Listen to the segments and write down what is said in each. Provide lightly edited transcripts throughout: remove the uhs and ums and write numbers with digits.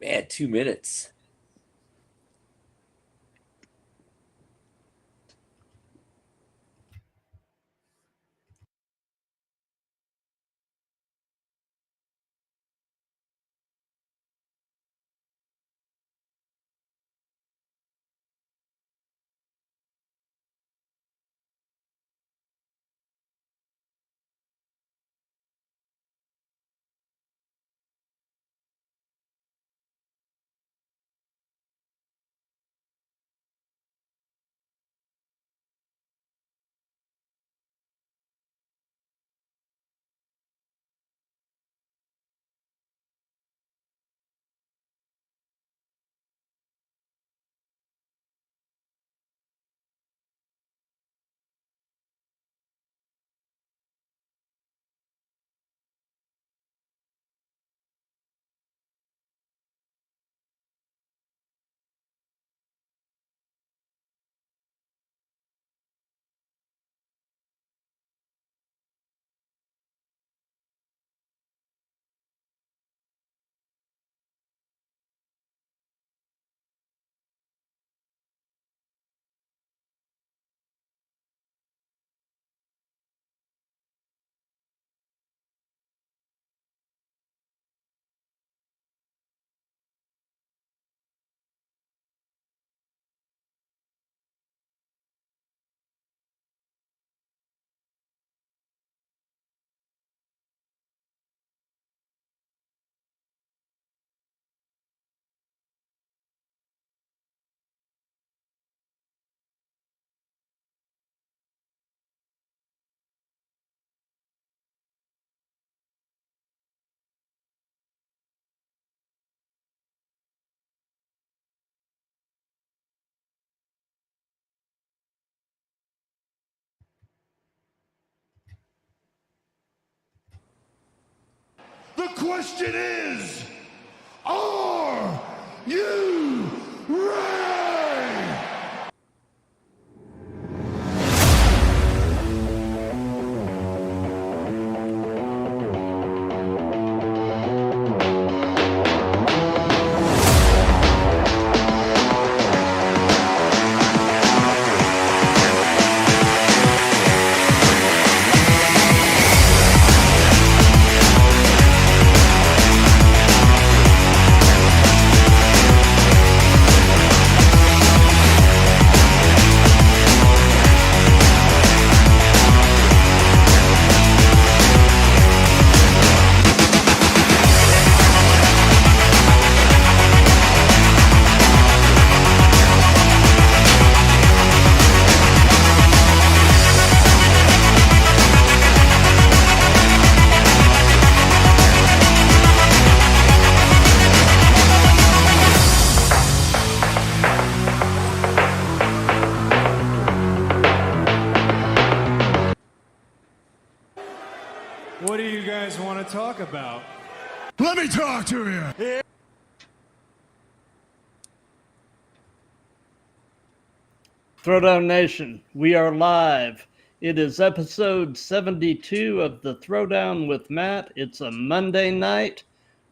Man, 2 minutes. The question is, are you ready? What do you guys want to talk about? Let me talk to you. Throwdown Nation, we are live. It is episode 72 of the Throwdown with Matt. It's a Monday night.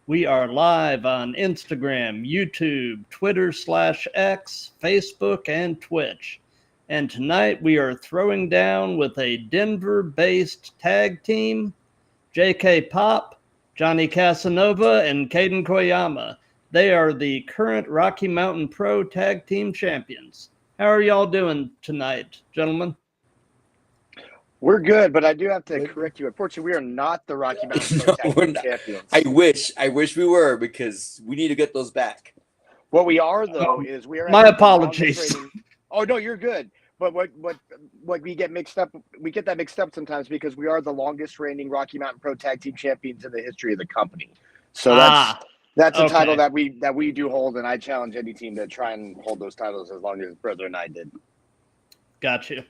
We are live on Instagram, YouTube, Twitter/X, Facebook, and Twitch. And tonight we are throwing down with a Denver-based tag team, JKPOP, Johnny Casanova, and Kaiden Koyama. They are the current Rocky Mountain Pro Tag Team Champions. How are y'all doing tonight, gentlemen? We're good, but I do have to correct you. Unfortunately, we are not the Rocky Mountain Pro Tag Team Champions. I wish we were, because we need to get those back. What we are, though, is we are. My apologies. Oh no, you're good. But what we get mixed up? We get that mixed up sometimes because we are the longest reigning Rocky Mountain Pro Tag Team Champions in the history of the company. So that's a title that we do hold, and I challenge any team to try and hold those titles as long as Brother and I did. Got you.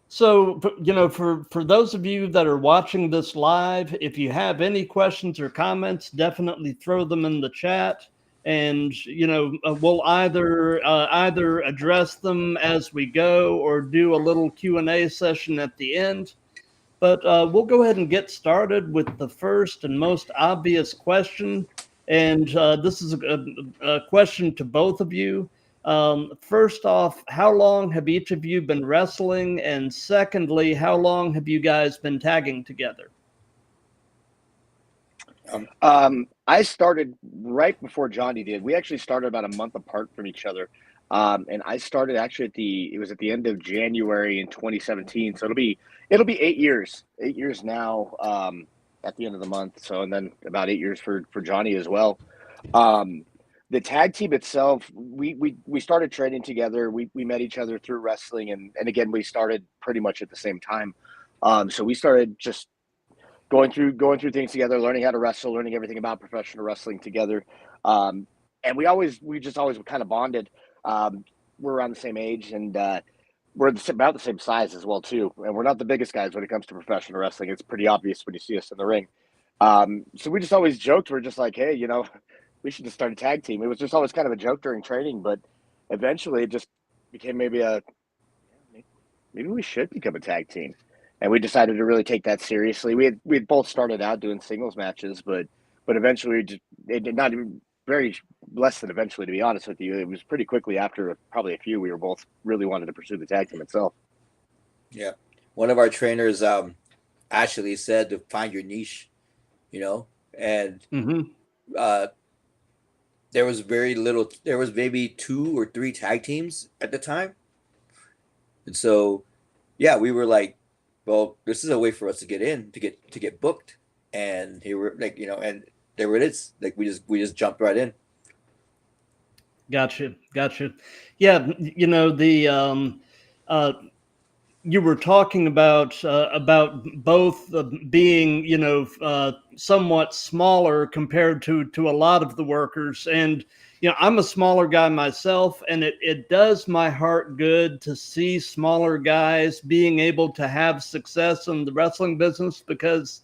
So, you know, for those of you that are watching this live, if you have any questions or comments, definitely throw them in the chat, and you know, we'll either address them as we go or do a little Q&A session at the end. But we'll go ahead and get started with the first and most obvious question. And this is a question to both of you. First off, how long have each of you been wrestling? And secondly, how long have you guys been tagging together? I started right before Johnny did. We actually started about a month apart from each other. And I started actually at the end of January in 2017. So it'll be 8 years, 8 years now, at the end of the month. So, and then about 8 years for Johnny as well. The tag team itself, we started training together. We met each other through wrestling. And again, we started pretty much at the same time. So we started just going through things together, learning how to wrestle, learning everything about professional wrestling together. And we just always kind of bonded. We're around the same age, and we're about the same size as well too. And we're not the biggest guys when it comes to professional wrestling. It's pretty obvious when you see us in the ring. So we just always joked. We're just like, hey, we should just start a tag team. It was just always kind of a joke during training, but eventually it just became maybe we should become a tag team. And we decided to really take that seriously. We had both started out doing singles matches, but eventually it did not even very less than eventually, to be honest with you. It was pretty quickly after probably a few we were both really wanted to pursue the tag team itself. Yeah. One of our trainers actually said to find your niche, and there was very little, there was maybe 2 or 3 tag teams at the time. And so, yeah, we were like, well, this is a way for us to get in, to get booked. And here we're like, and there it is. Like we just jumped right in. Gotcha. Yeah, you were talking about both being somewhat smaller compared to a lot of the workers, and I'm a smaller guy myself, and it does my heart good to see smaller guys being able to have success in the wrestling business, because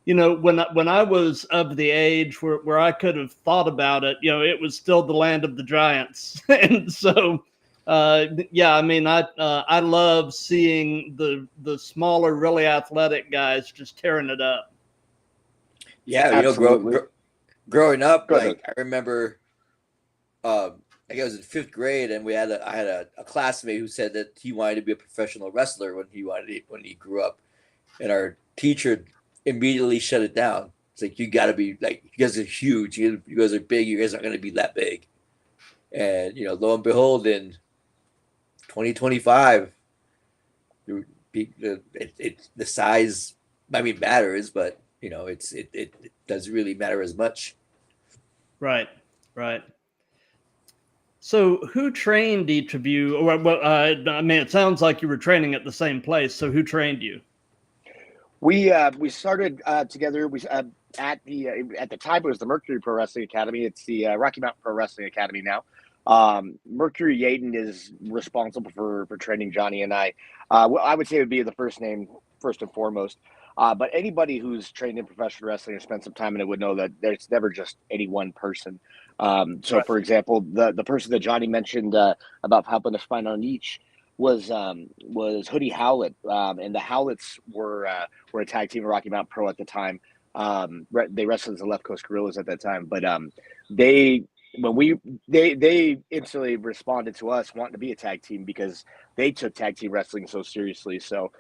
when I was of the age where I could have thought about it, it was still the land of the giants. And so yeah, I mean, I love seeing the smaller, really athletic guys just tearing it up. Yeah, growing up, like I remember, I think I was in 5th grade, and I had a classmate who said that he wanted to be a professional wrestler when he grew up, and our teacher immediately shut it down. It's like, you got to be like, you guys are huge, you guys are big, you guys aren't going to be that big. And lo and behold, in 2025, the size, I mean, matters, but it doesn't really matter as much. Right. So who trained each of you? Well, I mean, it sounds like you were training at the same place. So who trained you? We started together. We at the time it was the Mercury Pro Wrestling Academy. It's the Rocky Mountain Pro Wrestling Academy now. Mercury Yaden is responsible for training Johnny and I. I would say it would be the first name first and foremost. But anybody who's trained in professional wrestling or spent some time in it would know that there's never just any one person. So, for example, the person that Johnny mentioned about helping us find our niche was Hoodie Howlett, and the Howletts were a tag team of Rocky Mountain Pro at the time. They wrestled as the Left Coast Guerrillas at that time, but they instantly responded to us wanting to be a tag team because they took tag team wrestling so seriously. So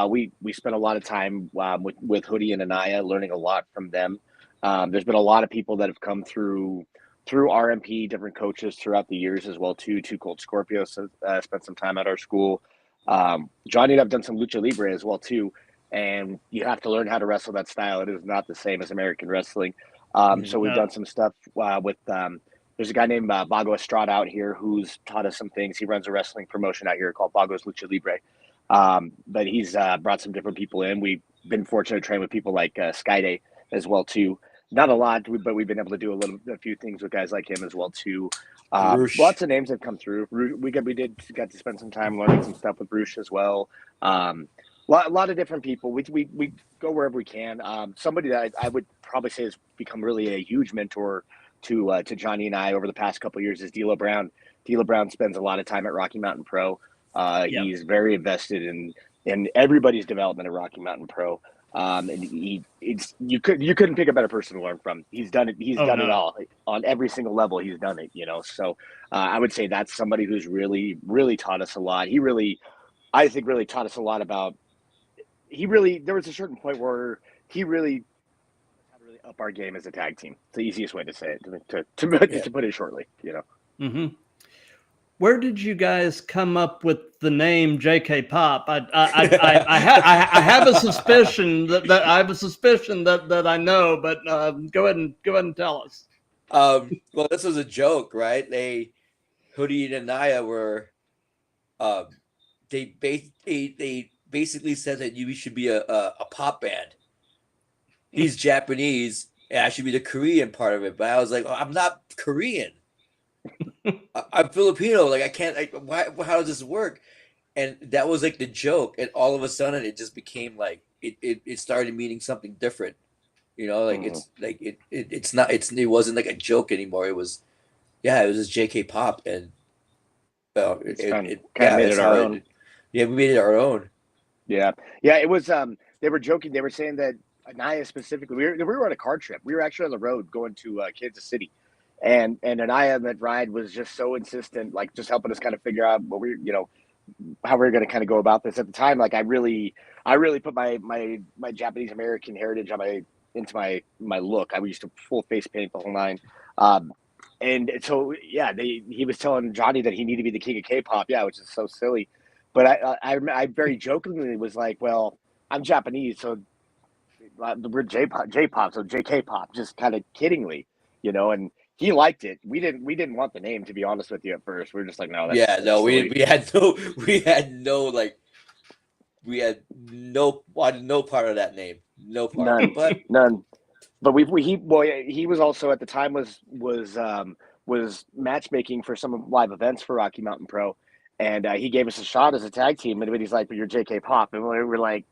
we spent a lot of time with Hoodie and Anaya, learning a lot from them. There's been a lot of people that have come through RMP, different coaches throughout the years as well too. Two Cold Scorpios spent some time at our school. Johnny and I've done some lucha libre as well too, and you have to learn how to wrestle that style. It is not the same as American wrestling. So we've done some stuff with there's a guy named Bago Estrada out here who's taught us some things. He runs a wrestling promotion out here called Bago's Lucha Libre. But he's brought some different people in. We've been fortunate to train with people like Skyday as well too. Not a lot, but we've been able to do a few things with guys like him as well too. Lots of names have come through. We got to spend some time learning some stuff with Roosh as well. A lot of different people. We go wherever we can. Somebody that I would probably say has become really a huge mentor to Johnny and I over the past couple of years is D'Lo Brown. D'Lo Brown spends a lot of time at Rocky Mountain Pro. He's very invested in everybody's development at Rocky Mountain Pro. And you couldn't pick a better person to learn from. He's done it. He's done it all on every single level. He's done it. So I would say that's somebody who's really taught us a lot. I think really taught us a lot about. There was a certain point where he really up our game as a tag team. It's the easiest way to say it, to put it shortly. Mm-hmm. Where did you guys come up with the name JKPOP? I have a suspicion that I know, but go ahead and tell us. Well, this was a joke, right? Hoodie and Naya were, they basically said that we should be a pop band. He's Japanese, and I should be the Korean part of it. But I was like, I'm not Korean. I'm Filipino. Like I can't. How does this work? And that was like the joke. And all of a sudden, it just became like it started meaning something different. Like it's like it's not. It wasn't like a joke anymore. It was just JK-pop, and it made it our own. We made it our own. Yeah. It was. They were joking. They were saying that Anaya specifically. We were on a car trip. We were actually on the road going to Kansas City. And Anaya on that ride was just so insistent, like just helping us kind of figure out what how we're going to kind of go about this at the time. Like I really put my Japanese American heritage into my look. I used to full face paint the whole nine. And so, he was telling Johnny that he needed to be the king of K-pop. Yeah, which is so silly. But I very jokingly was like, well, I'm Japanese, so we're J-pop, so JK-pop, just kind of kiddingly, and he liked it. We didn't want the name, to be honest with you, at first. We were just like, no, we had no part of that name. No part. None. But he was also at the time was matchmaking for some live events for Rocky Mountain Pro, and he gave us a shot as a tag team, and he's like, but you're JK-pop, and we were like,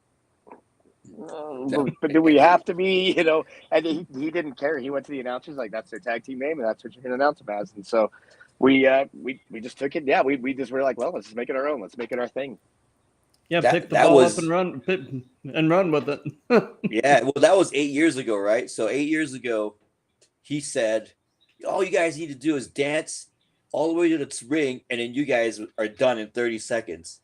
but do we have to be, and he didn't care. He went to the announcers like, that's their tag team name and that's what you can announce them as. And so we just took it. Yeah. We just were like, well, let's just make it our own. Let's make it our thing. Yeah. Pick the ball up and run with it. Yeah. Well, that was 8 years ago, right? So 8 years ago, he said, all you guys need to do is dance all the way to the ring. And then you guys are done in 30 seconds.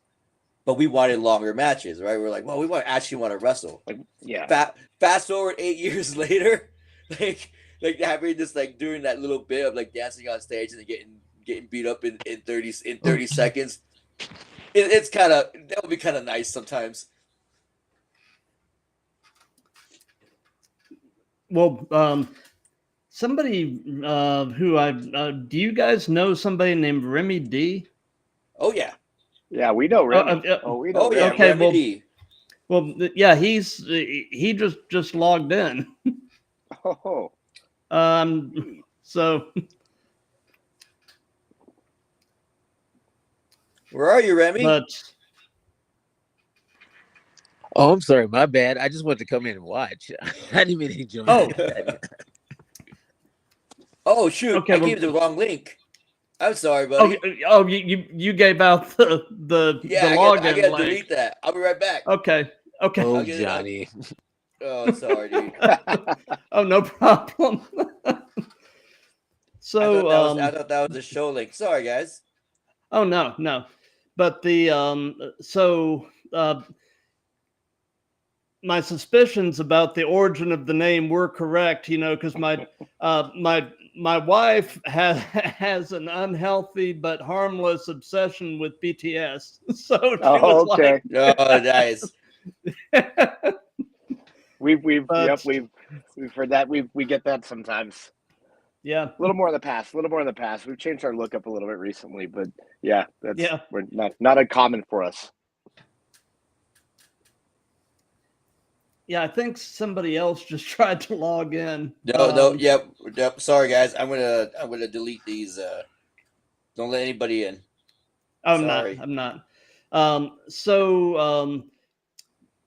But we wanted longer matches, right? We're like, well, we actually want to wrestle. Like, yeah. Fast forward 8 years later, like having this, like doing that little bit of like dancing on stage and then getting beat up in 30 seconds. It's kind of, that would be kind of nice sometimes. Well, somebody do you guys know somebody named Remy D? Oh yeah. Yeah, we know Remy. We know. Yeah, okay, Remy. Well, yeah, he just logged in. Oh. So. Where are you, Remy? Oh, I'm sorry, my bad. I just wanted to come in and watch. I didn't mean to join. Oh. Oh shoot! Okay, I gave the wrong link. I'm sorry, buddy. You gave out the login. I gotta delete that. I'll be right back. Okay. Oh, Johnny. Oh, sorry, dude. Oh, no problem. So I thought that was a show link. Sorry, guys. Oh no. But my suspicions about the origin of the name were correct, because my wife has an unhealthy but harmless obsession with BTS. So she was okay. Like, oh, nice. We've heard that. We get that sometimes. Yeah, a little more in the past. We've changed our look up a little bit recently, but we're not uncommon for us. Yeah, I think somebody else just tried to log in. Yep. Sorry, guys. I'm gonna delete these. Don't let anybody in. I'm not.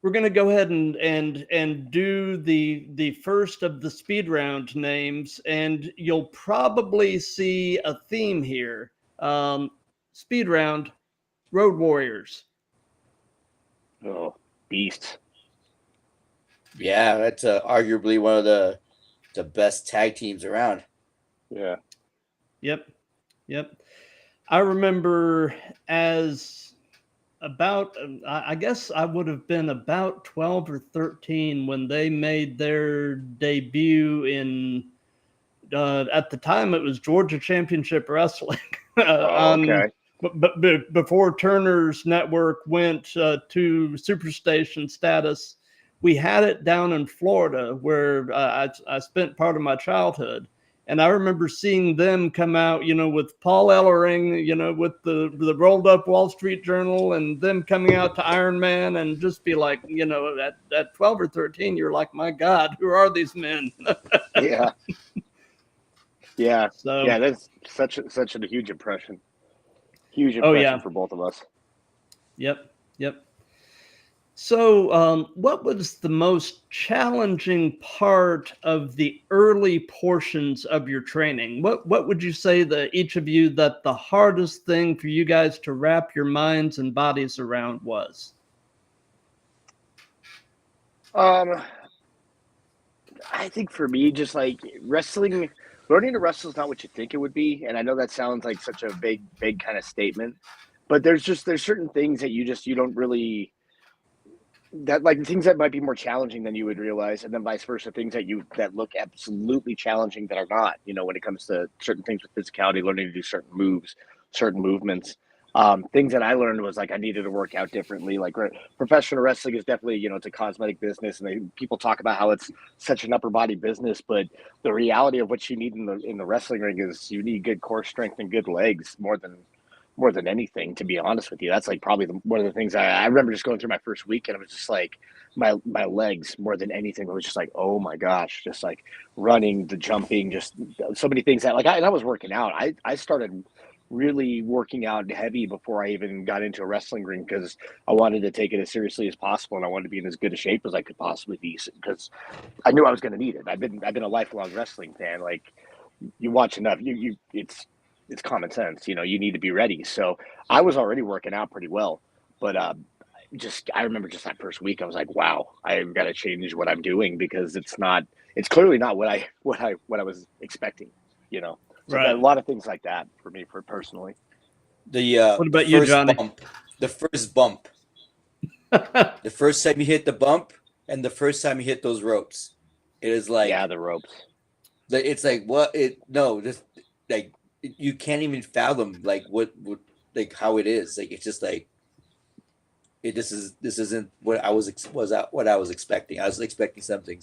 We're gonna go ahead and do the first of the speed round names, and you'll probably see a theme here. Speed round, Road Warriors. Oh, beasts. Yeah, that's arguably one of the best tag teams around. Yeah. Yep. I remember as about, I guess I would have been about 12 or 13 when they made their debut in, at the time it was Georgia Championship Wrestling. Okay. But before Turner's network went to Superstation status, we had it down in Florida where I spent part of my childhood. And I remember seeing them come out, with Paul Ellering, with the rolled up Wall Street Journal, and them coming out to Iron Man, and just be like, at 12 or 13, you're like, my God, who are these men? Yeah. Yeah. So, yeah, that's such a huge impression. Huge oh, impression yeah. for both of us. Yep. So, what was the most challenging part of the early portions of your training? What would you say that each of you that the hardest thing for you guys to wrap your minds and bodies around was? I think for me, just like wrestling, learning to wrestle is not what you think it would be. And I know that sounds like such a big kind of statement, but there's certain things that you don't really, that like things that might be more challenging than you would realize, and then vice versa, things that look absolutely challenging that are not, when it comes to certain things with physicality, learning to do certain moves, certain movements. Things that I learned was like I needed to work out differently. Like professional wrestling is definitely, it's a cosmetic business, and people talk about how it's such an upper body business, but the reality of what you need in the wrestling ring is you need good core strength and good legs more than anything. To be honest with you, that's like probably one of the things I remember just going through my first week, and it was just like my legs more than anything. It was just like, oh my gosh, just like running, the jumping, just so many things that like I was working out. I started really working out heavy before I even got into a wrestling ring because I wanted to take it as seriously as possible, and I wanted to be in as good a shape as I could possibly be because I knew I was going to need it. I've been a lifelong wrestling fan. Like you watch enough, it's common sense. You need to be ready. So I was already working out pretty well, but I remember just that first week, I was like, wow, I've got to change what I'm doing because it's clearly not what I was expecting. So a Right. lot of things like that for me, personally. What about you, Johnny? The first bump, the first time you hit the bump, and the first time you hit those ropes, it is like the ropes. It's like what it no, just like you can't even fathom like what like how it is. Like it's just like this isn't what I was what I was expecting. I was expecting something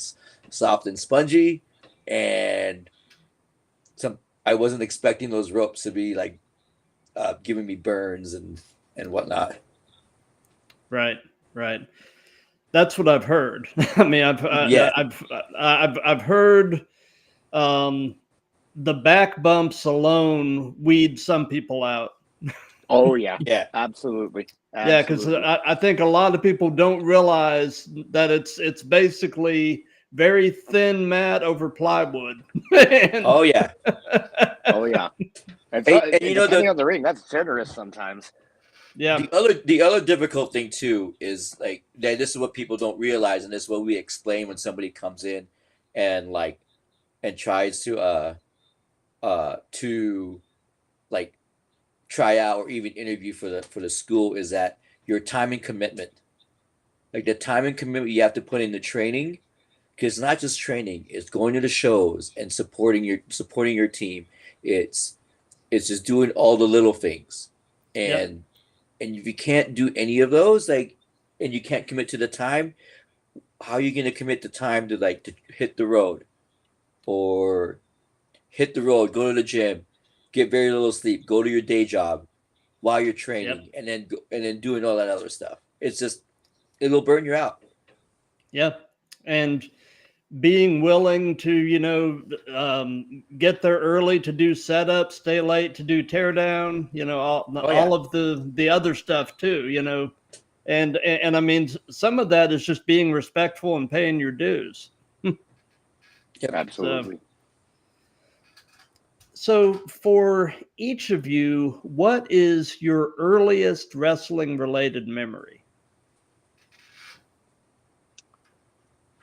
soft and spongy, and I wasn't expecting those ropes to be like giving me burns and whatnot. Right. That's what I've heard. I mean, Yeah. I've heard the back bumps alone weed some people out. Oh yeah, Yeah. absolutely. Yeah, because I think a lot of people don't realize that it's basically very thin mat over plywood. Oh yeah. Oh yeah. And depending on the ring, that's generous sometimes. Yeah. The other difficult thing too is like that. This is what people don't realize, and this is what we explain when somebody comes in and like and tries to like try out or even interview for the school is that your time and commitment, like the time and commitment you have to put in the training, because it's not just training; it's going to the shows and supporting your team. It's just doing all the little things, and if you can't do any of those, like, and you can't commit to the time, how are you going to commit the time to like to hit the road or go to the gym, get very little sleep, go to your day job while you're training, and then doing all that other stuff. It's just it'll burn you out. Yeah, and being willing to get there early to do setup, stay late to do teardown, all of the other stuff too, and I mean some of that is just being respectful and paying your dues. Yep. Absolutely. So for each of you, what is your earliest wrestling related memory?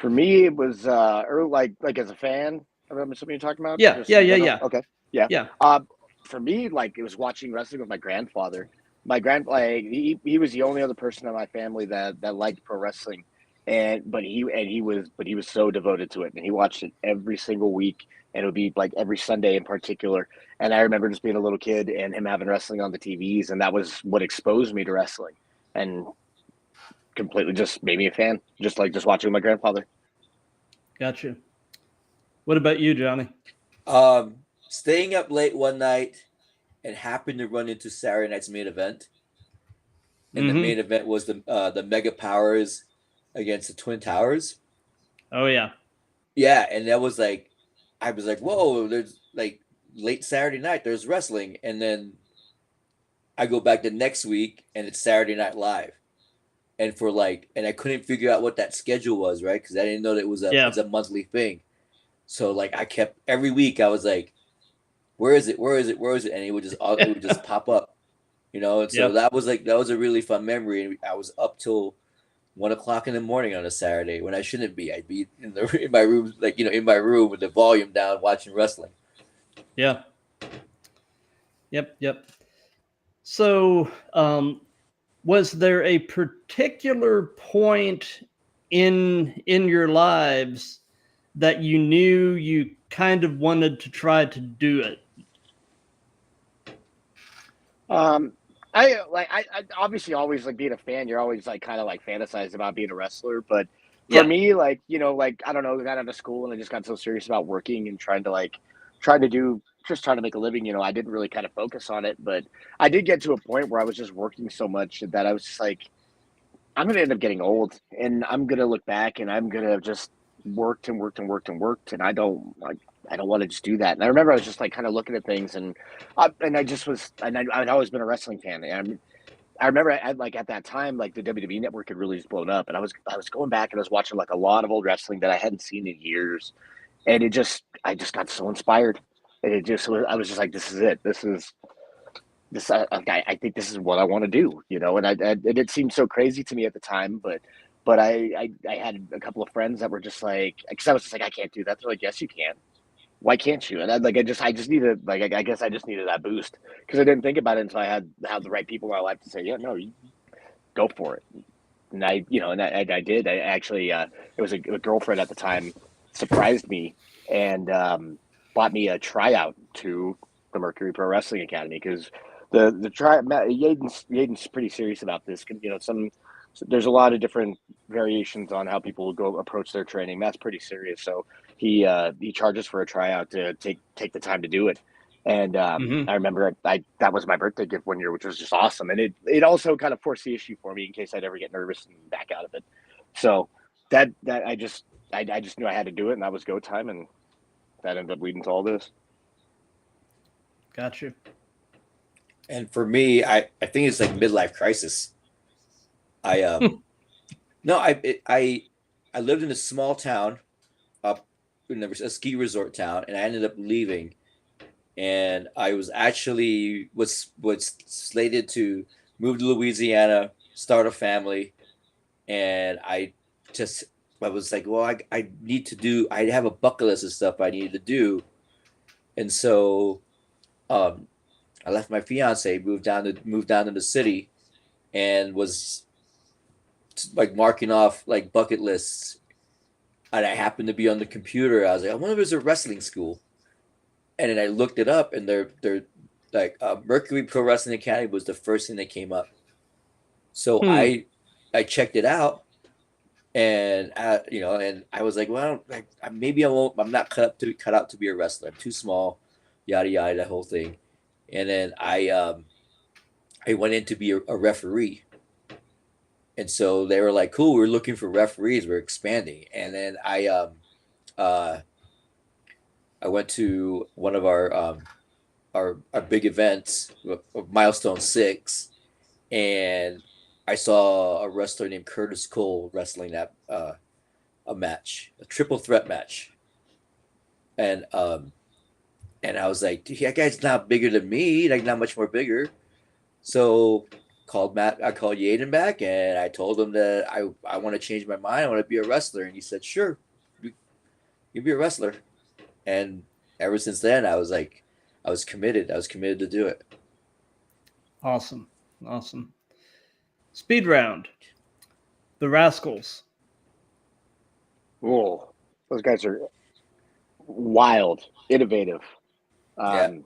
For me, it was early, like as a fan. I remember something you're talking about. Yeah, Just yeah, in yeah, general. yeah, Okay, yeah. yeah. For me, like it was watching wrestling with my grandfather. Like he was the only other person in my family that liked pro wrestling, but he was so devoted to it, and he watched it every single week, and it would be like every Sunday in particular. And I remember just being a little kid and him having wrestling on the TVs, and that was what exposed me to wrestling, and completely just made me a fan. Just watching my grandfather. Gotcha. What about you, Johnny? Staying up late one night and happened to run into Saturday night's main event, and the main event was the Mega Powers against the Twin Towers. Oh yeah. Yeah, and that was like, I was like, whoa, there's like late Saturday night, there's wrestling, and then I go back the next week and it's Saturday Night Live, and I couldn't figure out what that schedule was, right? Because I didn't know that it's a monthly thing. So like I kept every week I was like, where is it? Where is it? Where is it? And it would just pop up, And so that was a really fun memory. And I was up till 1 o'clock in the morning on a Saturday when I shouldn't be. I'd be in my room, in my room with the volume down, watching wrestling. Yeah. Yep. So, was there a particular point in your lives that you knew you kind of wanted to try to do it? I obviously always like being a fan. You're always like kind of like fantasize about being a wrestler, but for me, like I don't know, I got out of school and I just got so serious about working and trying to make a living. I didn't really kind of focus on it, but I did get to a point where I was just working so much that I was just like, I'm gonna end up getting old, and I'm gonna look back and I'm gonna have just worked and worked and worked and worked, and I don't want to just do that. And I remember I was just like kind of looking at things, and I'd always been a wrestling fan. And I remember at that time, like the WWE network had really just blown up, and I was going back and I was watching like a lot of old wrestling that I hadn't seen in years, and I just got so inspired, and I was just like, this is it. I think this is what I want to do, and it seemed so crazy to me at the time, but I had a couple of friends that were just like, because I was just like, I can't do that. They're like, yes, you can. Why can't you? And I just needed, I guess I just needed that boost, because I didn't think about it until I had the right people in my life to say, yeah, no, you go for it. And I did. I actually, it was a girlfriend at the time surprised me and bought me a tryout to the Mercury Pro Wrestling Academy, because Yaden's pretty serious about this. There's a lot of different variations on how people go approach their training. That's pretty serious. So he charges for a tryout to take the time to do it. And I remember that was my birthday gift one year, which was just awesome. And it also kind of forced the issue for me in case I'd ever get nervous and back out of it. So that I just knew I had to do it, and that was go time, and that ended up leading to all this. Gotcha. And for me, I think it's like midlife crisis. I lived in a small town up in a ski resort town, and I ended up leaving, and I was actually was slated to move to Louisiana, start a family, and I was like, well, I have a bucket list of stuff I needed to do, and so I left my fiance, moved down to the city, and was like marking off like bucket lists. And I happened to be on the computer. I was like, I wonder if there's a wrestling school. And then I looked it up, and they're like Mercury Pro Wrestling Academy was the first thing that came up. So I checked it out, and and I was like, well, maybe I won't. I'm not cut out to be a wrestler. I'm too small, yada yada, that whole thing. And then I went in to be a referee. And so they were like, cool, we're looking for referees, we're expanding. And then I went to one of our big events, Milestone 6, and I saw a wrestler named Curtis Cole wrestling that a match, a triple threat match. And I was like, that guy's not bigger than me, like not much more bigger. So called Yaden back, and I told him that I want to change my mind. I want to be a wrestler, and he said, "Sure, you be a wrestler." And ever since then, I was committed. I was committed to do it. Awesome. Speed round. The Rascals. Oh, those guys are wild, innovative. Yeah.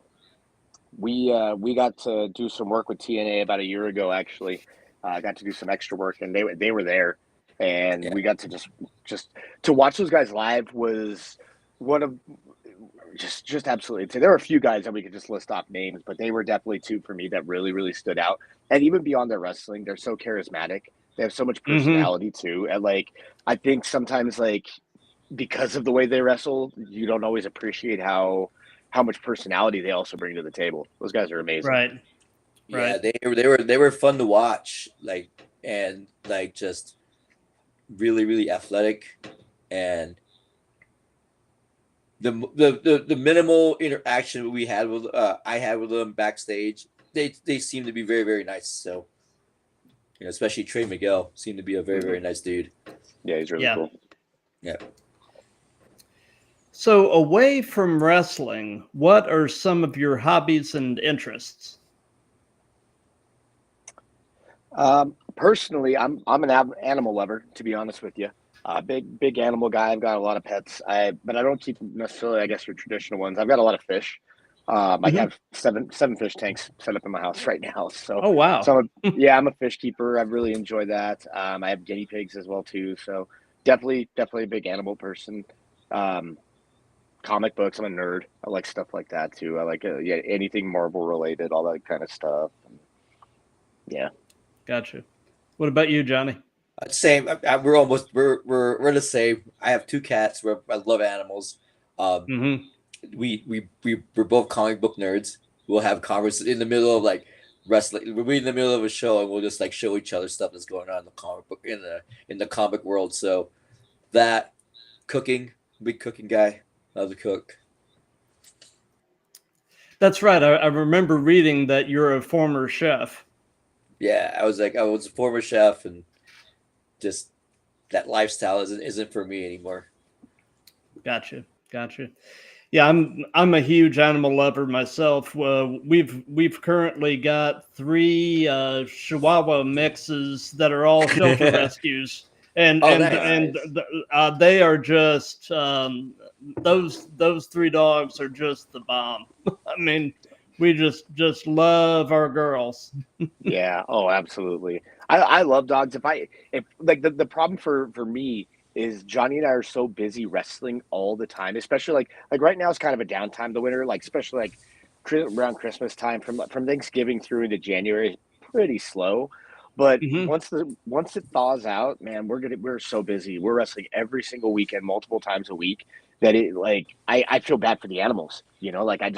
We got to do some work with TNA about a year ago. Actually, I got to do some extra work, and they were there, and we got to just to watch those guys live was one of just absolutely. There were a few guys that we could just list off names, but they were definitely two for me that really stood out. And even beyond their wrestling, they're so charismatic. They have so much personality too, and like I think sometimes like because of the way they wrestle, you don't always appreciate how much personality they also bring to the table. Those guys are amazing. Right. Yeah, they were fun to watch, and just really athletic, and the minimal interaction we had with I had with them backstage, they seem to be very nice. So, especially Trey Miguel seemed to be a very nice dude. Yeah, he's really cool. Yeah. So, away from wrestling, what are some of your hobbies and interests? Personally, I'm an animal lover, to be honest with you. Big animal guy. I've got a lot of pets. But I don't keep necessarily, I guess, your traditional ones. I've got a lot of fish. I have seven fish tanks set up in my house right now. So, oh wow, so I'm a fish keeper. I really enjoy that. I have guinea pigs as well too. So definitely a big animal person. Comic books. I'm a nerd. I like stuff like that too. I like anything Marvel related, all that kind of stuff. Yeah. Gotcha. What about you, Johnny? Same. We're we're the same. I have two cats. I love animals. We're both comic book nerds. We'll have conversations in the middle of wrestling. We'll be in the middle of a show and we'll just show each other stuff that's going on in the comic book in the comic world. So that cooking, big cooking guy. Love to cook. That's right. I remember reading that you're a former chef. Yeah, I was a former chef, and just that lifestyle isn't for me anymore. Gotcha. Yeah, I'm a huge animal lover myself. We've currently got 3 Chihuahua mixes that are all shelter rescues, and they are just those 3 dogs are just the bomb. I mean, we just love our girls. Yeah. Oh, absolutely. I love dogs. If like the problem for me is Johnny and I are so busy wrestling all the time, especially like right now is kind of a downtime the winter, especially around Christmas time from Thanksgiving through into January, pretty slow. But once it thaws out, man, we're so busy. We're wrestling every single weekend, multiple times a week. That I feel bad for the animals. I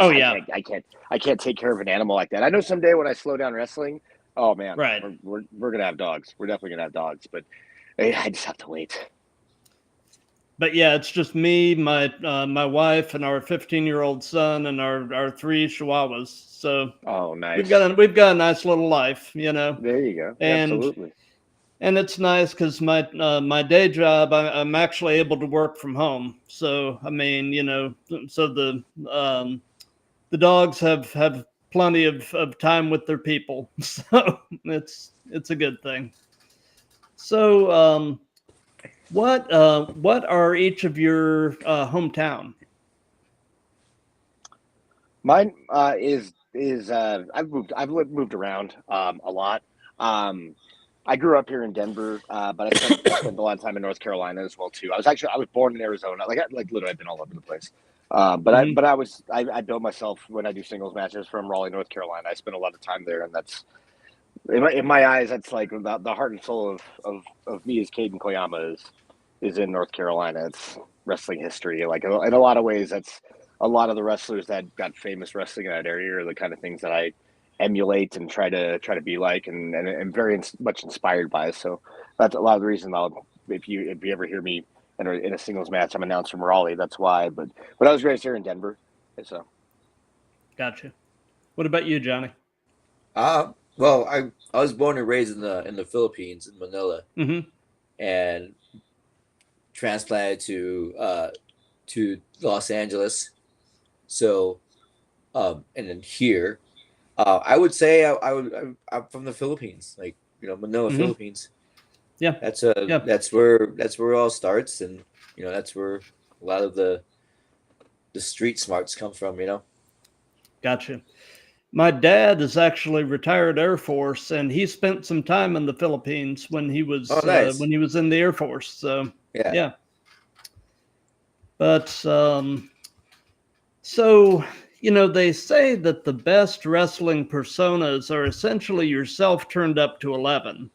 can't take care of an animal like that. I know someday when I slow down wrestling, oh man, right, we're gonna have dogs. We're definitely gonna have dogs, but I just have to wait. But yeah, it's just me, my wife, and our 15-year-old son, and our 3 Chihuahuas. So oh, nice. We've got a nice little life, There you go. And, absolutely. And it's nice because my day job, I'm actually able to work from home. So I mean, so the dogs have plenty of time with their people. So it's a good thing. So what are each of your hometown? Mine is I've moved around a lot. I grew up here in Denver, but I spent a lot of time in North Carolina as well too. I was born in Arizona. Literally I've been all over the place. But I built myself when I do singles matches from Raleigh, North Carolina. I spent a lot of time there, and that's in my eyes, that's like the heart and soul of me is Kaiden Koyama is in North Carolina. It's wrestling history. Like in a lot of ways, that's a lot of the wrestlers that got famous wrestling in that area are the kind of things that I emulate and try to be like, and very much inspired by. So that's a lot of the reason if you ever hear me in a singles match, I'm announced from Raleigh. That's why. But I was raised here in Denver. So gotcha. What about you, Johnny? Well, I was born and raised in the Philippines in Manila, Mm-hmm. and transplanted to Los Angeles. So and then here, I would say I'm from the Philippines, like Manila, Mm-hmm. Philippines. Yeah. Yeah. That's where it all starts, and that's where a lot of the street smarts come from. Gotcha. My dad is actually retired Air Force, and he spent some time in the Philippines Oh, nice. when he was in the Air Force. So Yeah. yeah, but so they say that the best wrestling personas are essentially yourself turned up to 11.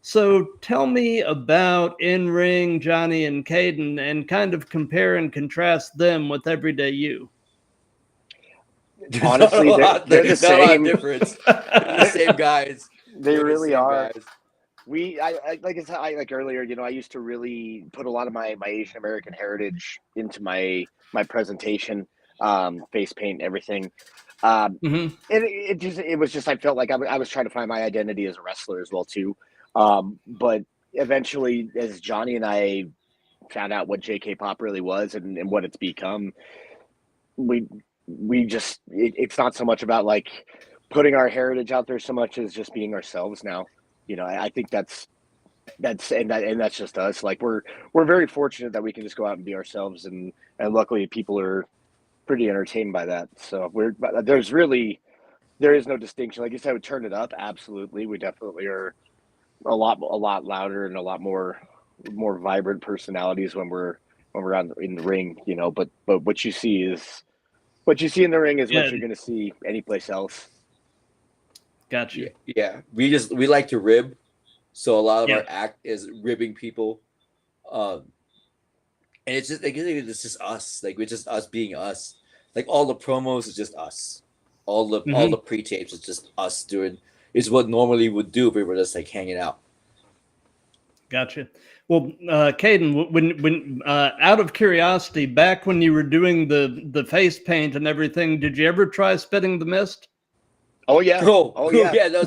So tell me about In Ring Johnny and Kaiden, and kind of compare and contrast them with everyday you. Honestly, they're the not a lot of same. difference. They're the same guys. They They're the really same are. guys. Like I said, like earlier, I used to really put a lot of my Asian American heritage into my presentation, face paint, everything. Mm-hmm. It was just I felt like I was trying to find my identity as a wrestler as well too. But eventually, as Johnny and I found out what JKPOP really was and what it's become, we just it's not so much about like putting our heritage out there so much as just being ourselves now. I think that's just us. Like we're very fortunate that we can just go out and be ourselves, and luckily people are pretty entertained by that. So there is no distinction. Like you said, we turn it up. Absolutely, we definitely are a lot louder and a lot more vibrant personalities when we're out in the ring. But what you see in the ring is Yeah, what you're going to see anyplace else. gotcha. Yeah. We like to rib, so a lot of Yeah. our act is ribbing people, um, and it's just it's just us. Like it's just us being us. Like all the promos is just us. All Mm-hmm. the pre tapes is just us doing. Is what normally would do if we were just like hanging out. Gotcha. Well, Kaiden, when out of curiosity, back when you were doing the face paint and everything, did you ever try spitting the mist? Oh yeah, Oh yeah. yeah, that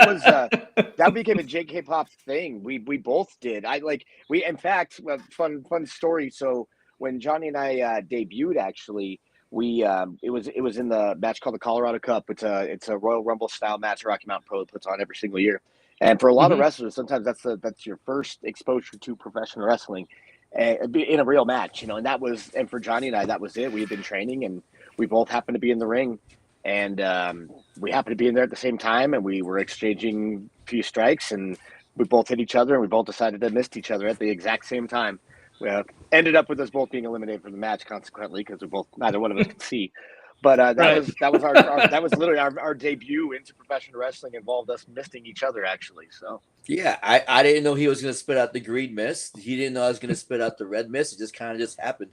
was That became a JK-pop thing. We both did. In fact, fun story. So when Johnny and I debuted, actually, we it was in the match called the Colorado Cup. It's a Royal Rumble style match Rocky Mountain Pro puts on every single year. And for a lot of Mm-hmm. wrestlers, sometimes that's your first exposure to professional wrestling, in a real match. And for Johnny and I, that was it. We had been training, and we both happened to be in the ring, and we happened to be in there at the same time, and we were exchanging a few strikes, and we both hit each other, and we both decided to miss each other at the exact same time. We ended up with us both being eliminated from the match, consequently, because neither one of us could see. But Right. that was that was literally our debut into professional wrestling, involved us missing each other, actually. So yeah. I didn't know he was gonna spit out the green mist. He didn't know I was gonna spit out the red mist. It just kind of just happened.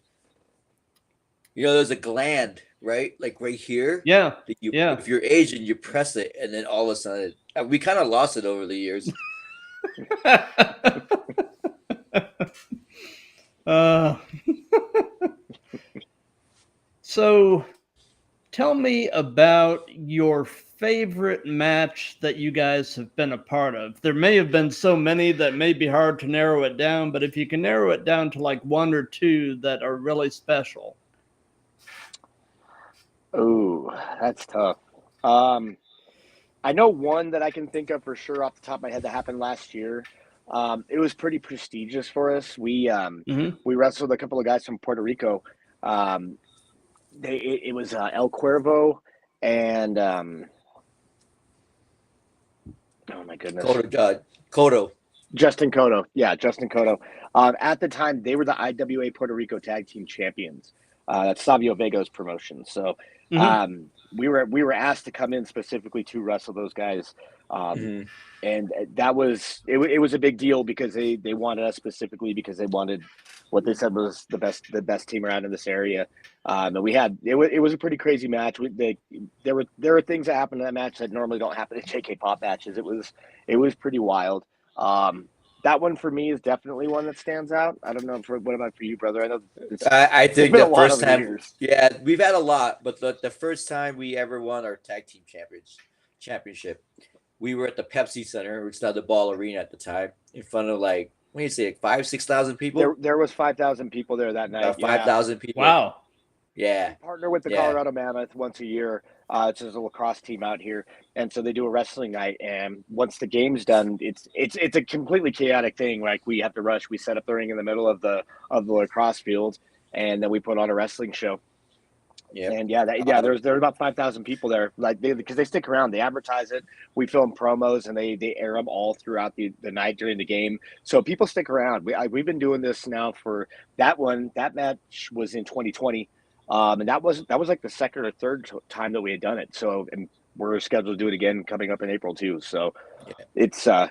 There's a gland, right? Like right here. Yeah. That Yeah. if you're Asian, you press it, and then all of a sudden, we kind of lost it over the years. uh, so tell me about your favorite match that you guys have been a part of. There may have been so many that may be hard to narrow it down, but if you can narrow it down to like one or two that are really special. oh, that's tough. I know one that I can think of for sure off the top of my head that happened last year. It was pretty prestigious for us. Mm-hmm. We wrestled a couple of guys from Puerto Rico. Um, it was El Cuervo and oh my goodness, Kodo. Justin Cotto. Yeah, Justin Cotto. At the time, they were the IWA Puerto Rico Tag Team Champions. That's Savio Vega's promotion. So Mm-hmm. we were asked to come in specifically to wrestle those guys. Mm-hmm. And that was it was a big deal because they wanted us specifically because they wanted what they said was the best team around in this area. And we had it was a pretty crazy match. There were things that happened in that match that normally don't happen in JK-pop matches. It was pretty wild. That one for me is definitely one that stands out. I don't know what about for you, brother? I know I it's think been a the lot first over the time, years. yeah, we've had a lot, but the first time we ever won our tag team championship, we were at the Pepsi Center, which is now the Ball Arena at the time, in front of like, what do you say, like 5,000-6,000 people? There was 5,000 people there that night. 5,000 people. Wow. Yeah. We partner with the Colorado Mammoth once a year. It's just a lacrosse team out here, and so they do a wrestling night. And once the game's done, it's a completely chaotic thing. Like we have to rush. We set up the ring in the middle of the lacrosse field, and then we put on a wrestling show. Yeah. And there's about 5,000 people there, like because they stick around. They advertise it. We film promos, and they air them all throughout the night during the game. So people stick around. We've been doing this now for that one. That match was in 2020. And that was like the second or third time that we had done it. So, and we're scheduled to do it again coming up in April too. So, it's that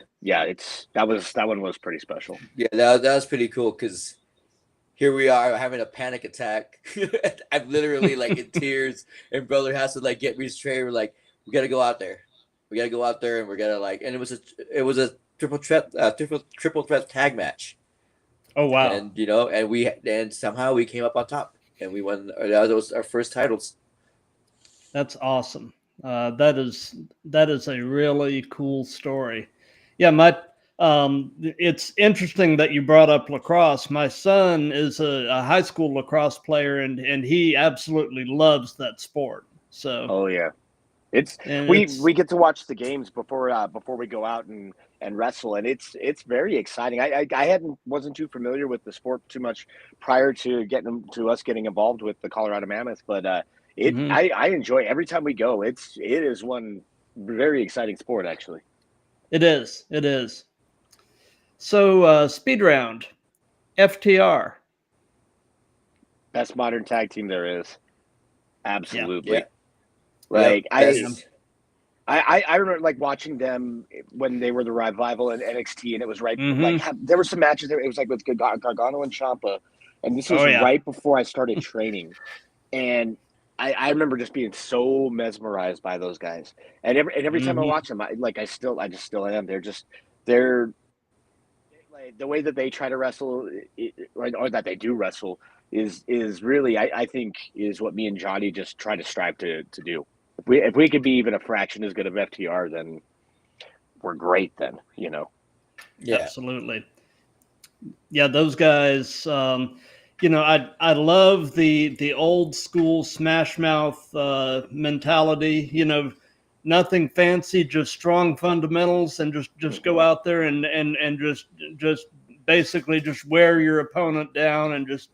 one was pretty special. Yeah, that was pretty cool because here we are having a panic attack. I'm literally like in tears, and brother has to like get me straight. We're like, we got to go out there. We got to go out there, and we're gonna like, and it was a triple threat tag match. Oh wow! And and somehow we came up on top. And we won. That was our first titles. That's awesome. That is a really cool story. Yeah, it's interesting that you brought up lacrosse. My son is a high school lacrosse player, and he absolutely loves that sport. So. Oh yeah, we get to watch the games before we go out and wrestle, and it's very exciting. I wasn't too familiar with the sport too much prior to us getting involved with the Colorado Mammoth, but I enjoy every time we go. It is one very exciting sport, actually. It is. So speed round, FTR, best modern tag team there is, absolutely. Yeah. Like I remember like watching them when they were the Revival in NXT, and it was right like there were some matches there. It was like with Gargano and Ciampa, and this was right before I started training, and I remember just being so mesmerized by those guys. And every time I watch them, I just still am. They're like, the way that they try to wrestle, or that they do wrestle, is really I think is what me and Johnny just try to strive to do. If we could be even a fraction as good of FTR, then we're great. Then Yeah, absolutely. Yeah, those guys. I love the old school Smash Mouth mentality. Nothing fancy, just strong fundamentals, and just go out there and just basically just wear your opponent down and just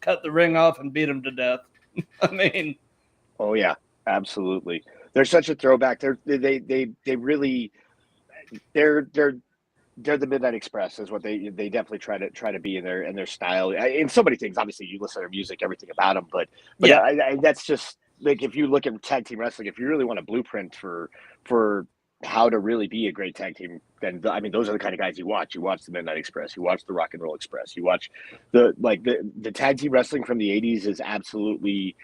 cut the ring off and beat them to death. I mean, oh yeah. Absolutely, they're such a throwback. They're the Midnight Express is what they definitely try to be in their style. In so many things, obviously you listen to their music, everything about them, but that's just like if you look at tag team wrestling, if you really want a blueprint for how to really be a great tag team, then those are the kind of guys you watch. You watch the Midnight Express, you watch the Rock and Roll Express, you watch the tag team wrestling from the '80s is absolutely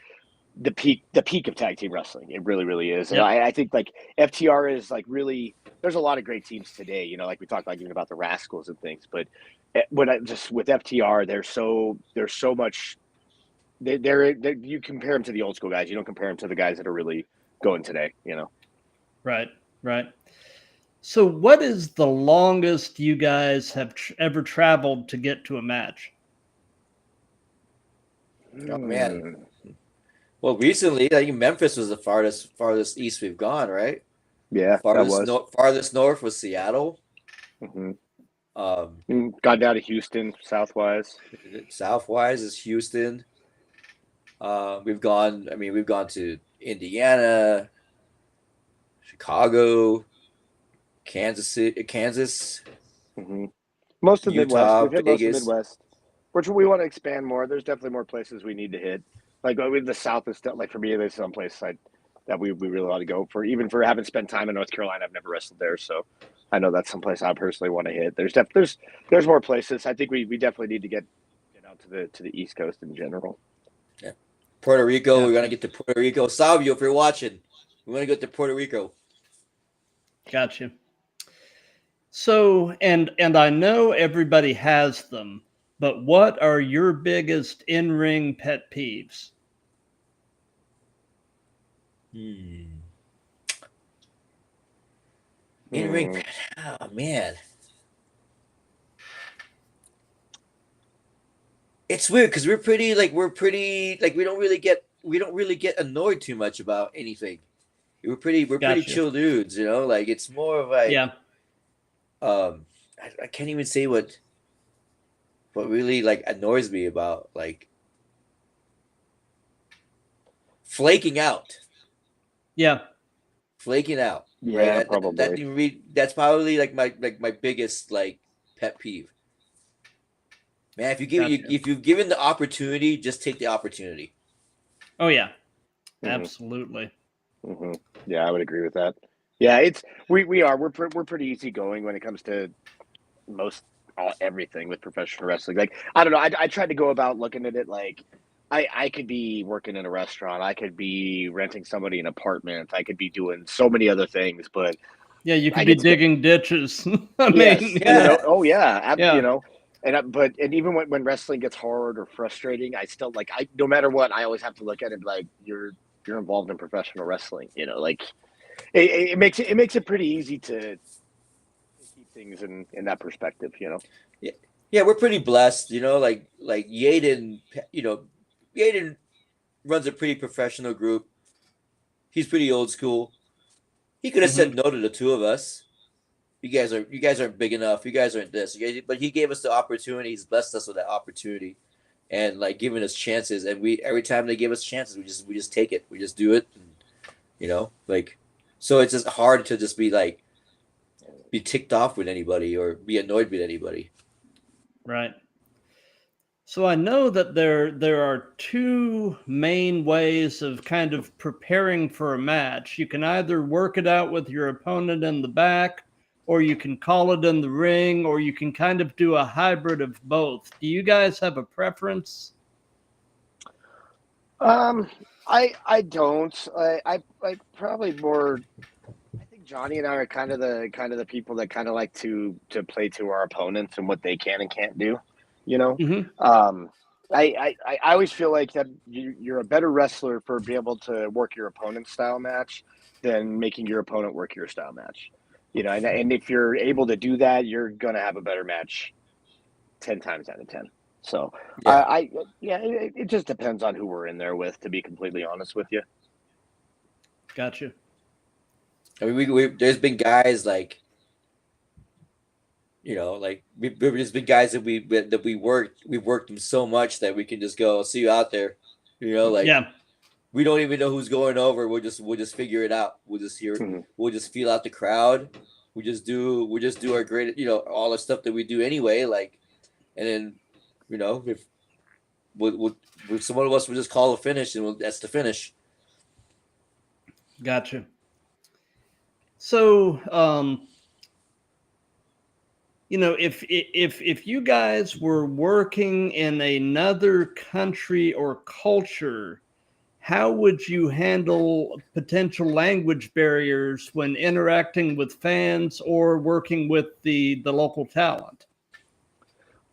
the peak of tag team wrestling. It really, really is. And I think like FTR is like really, there's a lot of great teams today, like we talked like even about the Rascals and things, but with FTR, they're so much, they're you compare them to the old school guys. You don't compare them to the guys that are really going today, Right. So what is the longest you guys have ever traveled to get to a match? Oh man. Well, recently, I think Memphis was the farthest east we've gone, right? Yeah, farthest north was Seattle. Mm-hmm. Got down to Houston, Southwise. Southwise is Houston. We've gone to Indiana, Chicago, Kansas. Mm-hmm. Most of the Utah, Midwest. We've hit most of the Midwest, which we want to expand more. There's definitely more places we need to hit. Like the South is still, like for me, there's some place that we really want to go for. Even for having spent time in North Carolina, I've never wrestled there, so I know that's some place I personally want to hit. There's more places. I think we definitely need to get out to the East Coast in general. Yeah, Puerto Rico. We're gonna get to Puerto Rico. Salvio, if you're watching, we want to go to Puerto Rico. Gotcha. So, and I know everybody has them, but what are your biggest in-ring pet peeves? In ring, oh man, it's weird because we're pretty like we don't really get annoyed too much about anything. We're pretty chill dudes, you know. Like it's more of like I can't even say what really like annoys me about like flaking out. Yeah. Flaking out. Yeah, right? probably. That's probably like my biggest like pet peeve. Man, if you've given the opportunity, just take the opportunity. Oh yeah, absolutely. Mm-hmm. Yeah, I would agree with that. Yeah, we're pretty easygoing when it comes to everything with professional wrestling. Like I don't know, I tried to go about looking at it like I could be working in a restaurant, I could be renting somebody an apartment, I could be doing so many other things, but yeah, you could be digging ditches. I yes, mean, you know, oh yeah, yeah. you know, and even when wrestling gets hard or frustrating, I still like no matter what, I always have to look at it like you're involved in professional wrestling, you know, like it makes it pretty easy to keep things in that perspective, you know. Yeah, we're pretty blessed, you know. Like Yaden, you know, Yaden runs a pretty professional group. He's pretty old school. He could have said no to the two of us. You guys aren't big enough. You guys aren't this. But he gave us the opportunity. He's blessed us with that opportunity, and like giving us chances. And we every time they give us chances, we just take it. We just do it. And, you know, like so it's just hard to just be like be ticked off with anybody or be annoyed with anybody. Right. So I know that there are two main ways of kind of preparing for a match. You can either work it out with your opponent in the back, or you can call it in the ring, or you can kind of do a hybrid of both. Do you guys have a preference? I don't. I probably more. I think Johnny and I are kind of the people that kind of like to play to our opponents and what they can and can't do. You know, I always feel like that you're a better wrestler for being able to work your opponent's style match than making your opponent work your style match. You know, and if you're able to do that, you're gonna have a better match 10 times out of 10. So Yeah, it just depends on who we're in there with, to be completely honest with you. Gotcha. I mean, we there's been guys like, you know, like there's been guys that we've worked them so much that we can just go see you out there, you know, like Yeah. we don't even know who's going over. We'll just figure it out. We'll just we'll just feel out the crowd. We just do our great, you know, all the stuff that we do anyway. Like, and then, you know, if someone of us will just call a finish, and that's the finish. Gotcha. So, you know, if you guys were working in another country or culture, how would you handle potential language barriers when interacting with fans or working with the local talent?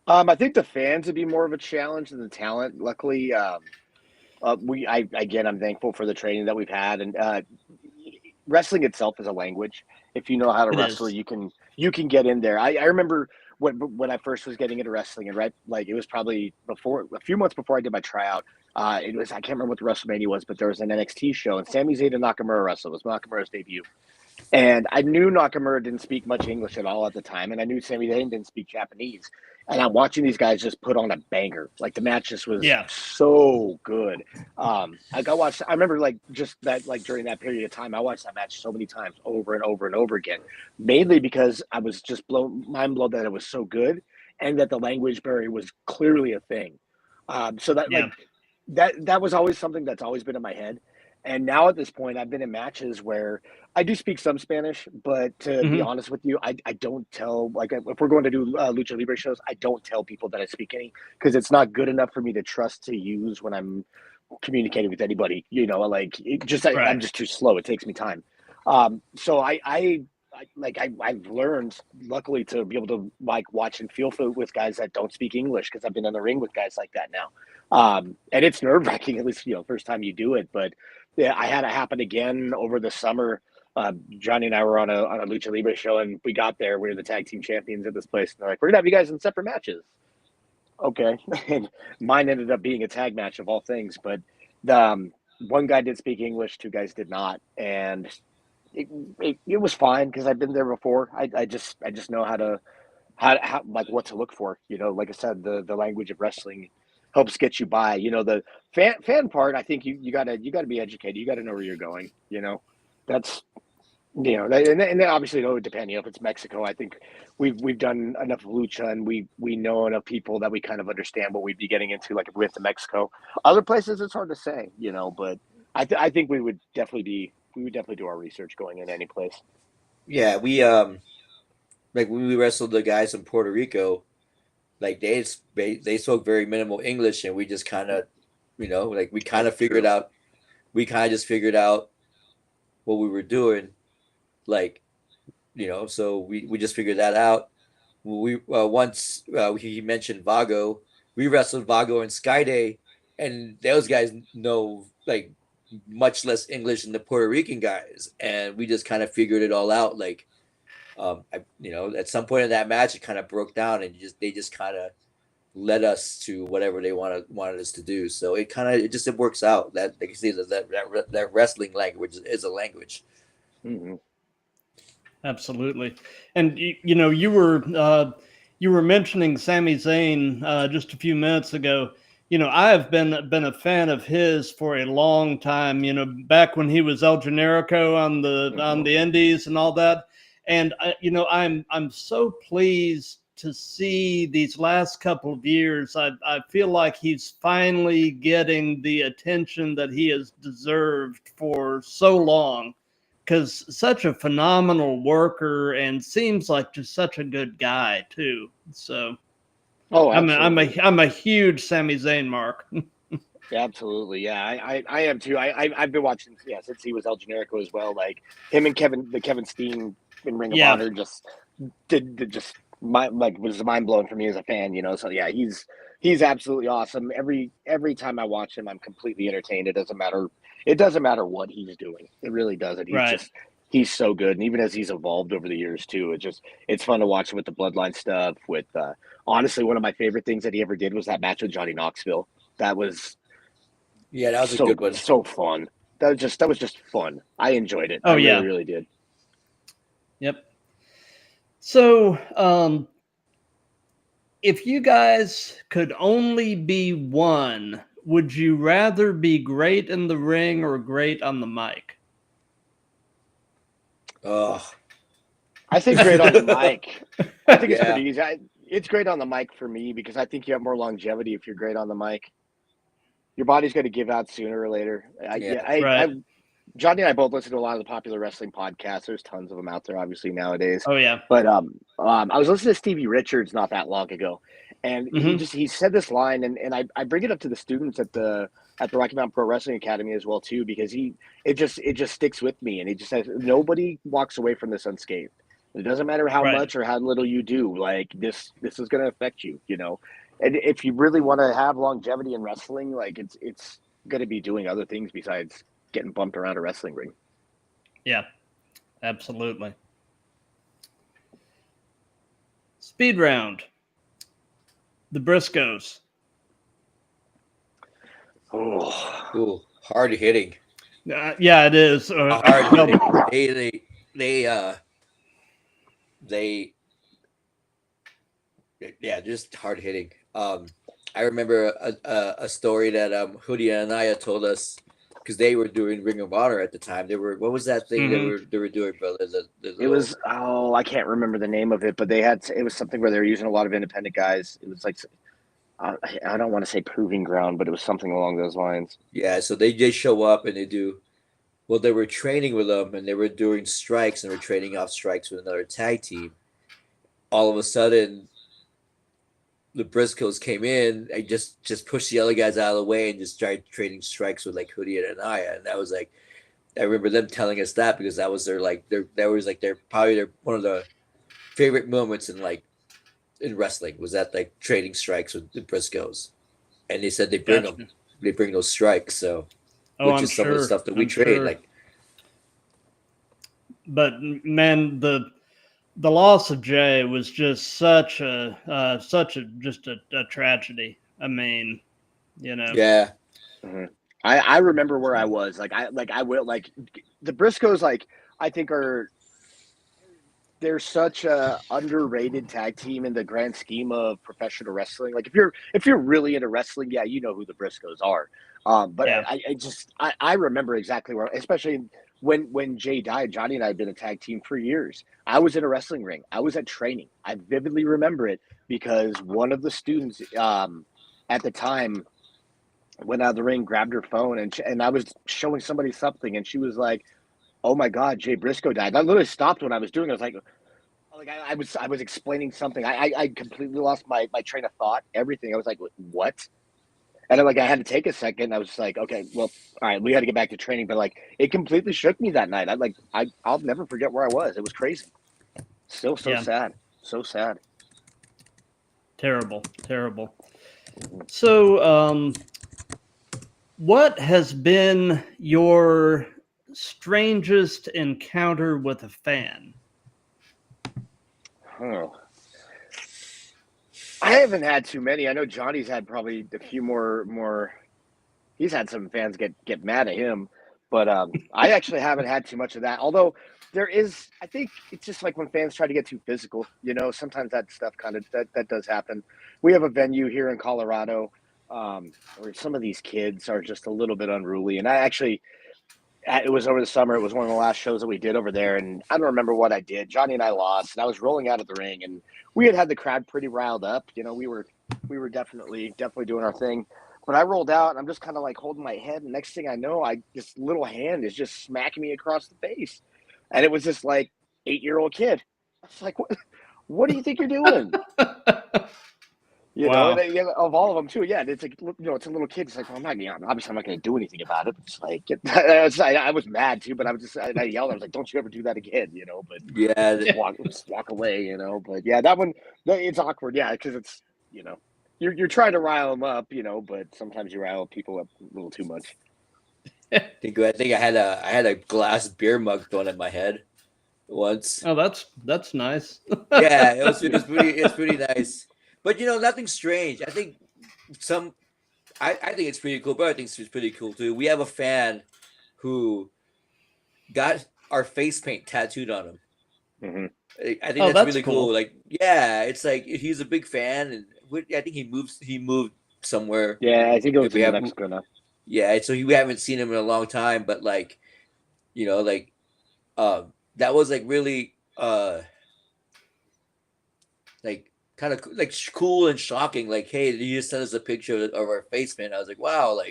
I think the fans would be more of a challenge than the talent. Luckily, I'm thankful for the training that we've had, and wrestling itself is a language. If you know how to It wrestle, is. you can get in there. I remember when I first was getting into wrestling, and right, like it was probably a few months before I did my tryout. It was I can't remember what the WrestleMania was, but there was an NXT show, and Sami Zayn and Nakamura wrestled. It was Nakamura's debut. And I knew Nakamura didn't speak much English at all at the time, and I knew Sami Zayn didn't speak Japanese. And I'm watching these guys just put on a banger. Like the match just was so good. I remember like just that, like during that period of time, I watched that match so many times over and over and over again, mainly because I was just mind blown that it was so good and that the language barrier was clearly a thing. So that like that was always something that's always been in my head. And now at this point, I've been in matches where I do speak some Spanish, but to be honest with you, I don't tell, like, if we're going to do Lucha Libre shows, I don't tell people that I speak any because it's not good enough for me to trust to use when I'm communicating with anybody, you know, like I'm just too slow. It takes me time. So I've learned luckily to be able to like watch and feel for with guys that don't speak English because I've been in the ring with guys like that now. And it's nerve wracking, at least, you know, first time you do it, but yeah, I had it happen again over the summer. Johnny and I were on a Lucha Libre show, and we got there. We were the tag team champions at this place. And they're like, we're going to have you guys in separate matches. Okay. And mine ended up being a tag match of all things. But the one guy did speak English, two guys did not. And it was fine because I've been there before. I just know how like what to look for. Like I said, the language of wrestling helps get you by. The fan part, I think you gotta be educated. You gotta know where you're going. That's and then obviously it would depend. If it's Mexico, I think we've done enough lucha and we know enough people that we kind of understand what we'd be getting into. Like if we went to Mexico, other places it's hard to say. But I think we would definitely do our research going in any place. Yeah, we like when we wrestled the guys in Puerto Rico, like they spoke very minimal English, and we just kind of, like we kind of figured out, just figured out what we were doing, like, so we just figured that out. We once he mentioned Vago, we wrestled Vago and Skyday, and those guys know like much less English than the Puerto Rican guys, and we just kind of figured it all out. Like, at some point in that match, it kind of broke down, and they just kind of led us to whatever they wanted us to do. So it works out. That like you see, that wrestling language is a language. Mm-hmm. Absolutely, and you were mentioning Sami Zayn just a few minutes ago. I have been a fan of his for a long time. Back when he was El Generico on the Indies and all that. And I'm so pleased to see these last couple of years. I feel like he's finally getting the attention that he has deserved for so long, because such a phenomenal worker and seems like just such a good guy too. So. Oh, absolutely. I'm a huge Sami Zayn mark. Absolutely, yeah, I am too. I've been watching since he was El Generico as well. Like him and Kevin Steen in Ring of Honor just was mind blowing for me as a fan. So yeah, he's absolutely awesome. Every time I watch him, I'm completely entertained. It doesn't matter what he's doing. It really doesn't. He's so good, and even as he's evolved over the years too, it's fun to watch him with the Bloodline stuff. With honestly, one of my favorite things that he ever did was that match with Johnny Knoxville. That was a good one. So fun. That was just fun. I enjoyed it. Oh, I yeah. really, really did. Yep. So, if you guys could only be one, would you rather be great in the ring or great on the mic? I think great on the mic. I think it's pretty easy. It's great on the mic for me because I think you have more longevity if you're great on the mic. Your body's going to give out sooner or later. Johnny and I both listen to a lot of the popular wrestling podcasts. There's tons of them out there, obviously, nowadays. Oh, yeah. But I was listening to Stevie Richards not that long ago, and he said this line, and I bring it up to the students at the Rocky Mountain Pro Wrestling Academy as well too, because it just sticks with me, and he just says nobody walks away from this unscathed. It doesn't matter how much or how little you do. Like this is going to affect you, And if you really want to have longevity in wrestling, like it's going to be doing other things besides getting bumped around a wrestling ring. Yeah, absolutely. Speed round. The Briscoes. Oh, hard hitting. Yeah, it is. Hard hitting. They just hard hitting. I remember a story that Hudi and Anaya told us, because they were doing Ring of Honor at the time. What was that thing they were doing, brother? It was I can't remember the name of it, but it was something where they were using a lot of independent guys. It was like I don't want to say proving ground, but it was something along those lines. Yeah, so they just show up and they do. Well, they were training with them and they were doing strikes and were trading off strikes with another tag team. All of a sudden, the Briscoes came in and just pushed the other guys out of the way and just started trading strikes with like Hudi and Anaya. And that was like, I remember them telling us that because that was their probably one of the favorite moments in wrestling was that like trading strikes with the Briscoes. And they said they bring those strikes. So, which is some of the stuff that we trade. Like, but man, the loss of Jay was just such a tragedy. I mean, Yeah. Mm-hmm. I remember where I was. I will the Briscoes. I think they're such a underrated tag team in the grand scheme of professional wrestling. Like if you're really into wrestling, yeah, you know who the Briscoes are. But yeah. I remember exactly where, especially when Jay died. Johnny and I had been a tag team for years. I was in a wrestling ring. I was at training. I vividly remember it because one of the students at the time went out of the ring, grabbed her phone, and I was showing somebody something, and she was like, "Oh my God, Jay Briscoe died." I literally stopped what I was doing. I was like I was explaining something. I completely lost my train of thought. Everything. I was like, "What?" And I had to take a second. I was like, "Okay, well, all right, we got to get back to training." But it completely shook me that night. I'll never forget where I was. It was crazy. Still so sad. So sad. Terrible. So, what has been your strangest encounter with a fan? Oh, I haven't had too many. I know Johnny's had probably a few more. He's had some fans get mad at him, but I actually haven't had too much of that. Although I think it's just like when fans try to get too physical. Sometimes that stuff that does happen. We have a venue here in Colorado where some of these kids are just a little bit unruly, and it was over the summer. It was one of the last shows that we did over there, and I don't remember what I did. Johnny and I lost, and I was rolling out of the ring, and we had the crowd pretty riled up. We were definitely doing our thing. But I rolled out, and I'm just kind of holding my head, and next thing I know, this little hand is just smacking me across the face, and it was this 8-year-old kid. I was like, what do you think you're doing? Wow. Of all of them too. Yeah, it's it's a little kid. It's like, well, obviously I'm not going to do anything about it. It's I was mad too, but I yelled. I was like, don't you ever do that again, But Yeah. just walk away, But yeah, that one, it's awkward. Yeah, because it's you're trying to rile them up, but sometimes you rile people up a little too much. I think I had a glass beer mug thrown at my head once. Oh, that's nice. Yeah, it's pretty nice. But nothing strange. I think I think it's pretty cool, but I think it's pretty cool too. We have a fan who got our face paint tattooed on him. Mm-hmm. I think that's really cool. It's like he's a big fan, and I think he moved somewhere. Yeah, I think it was in Mexico now. Yeah, so we haven't seen him in a long time, but that was really kind of cool and shocking. Hey, you just sent us a picture of our face paint. I was like, wow,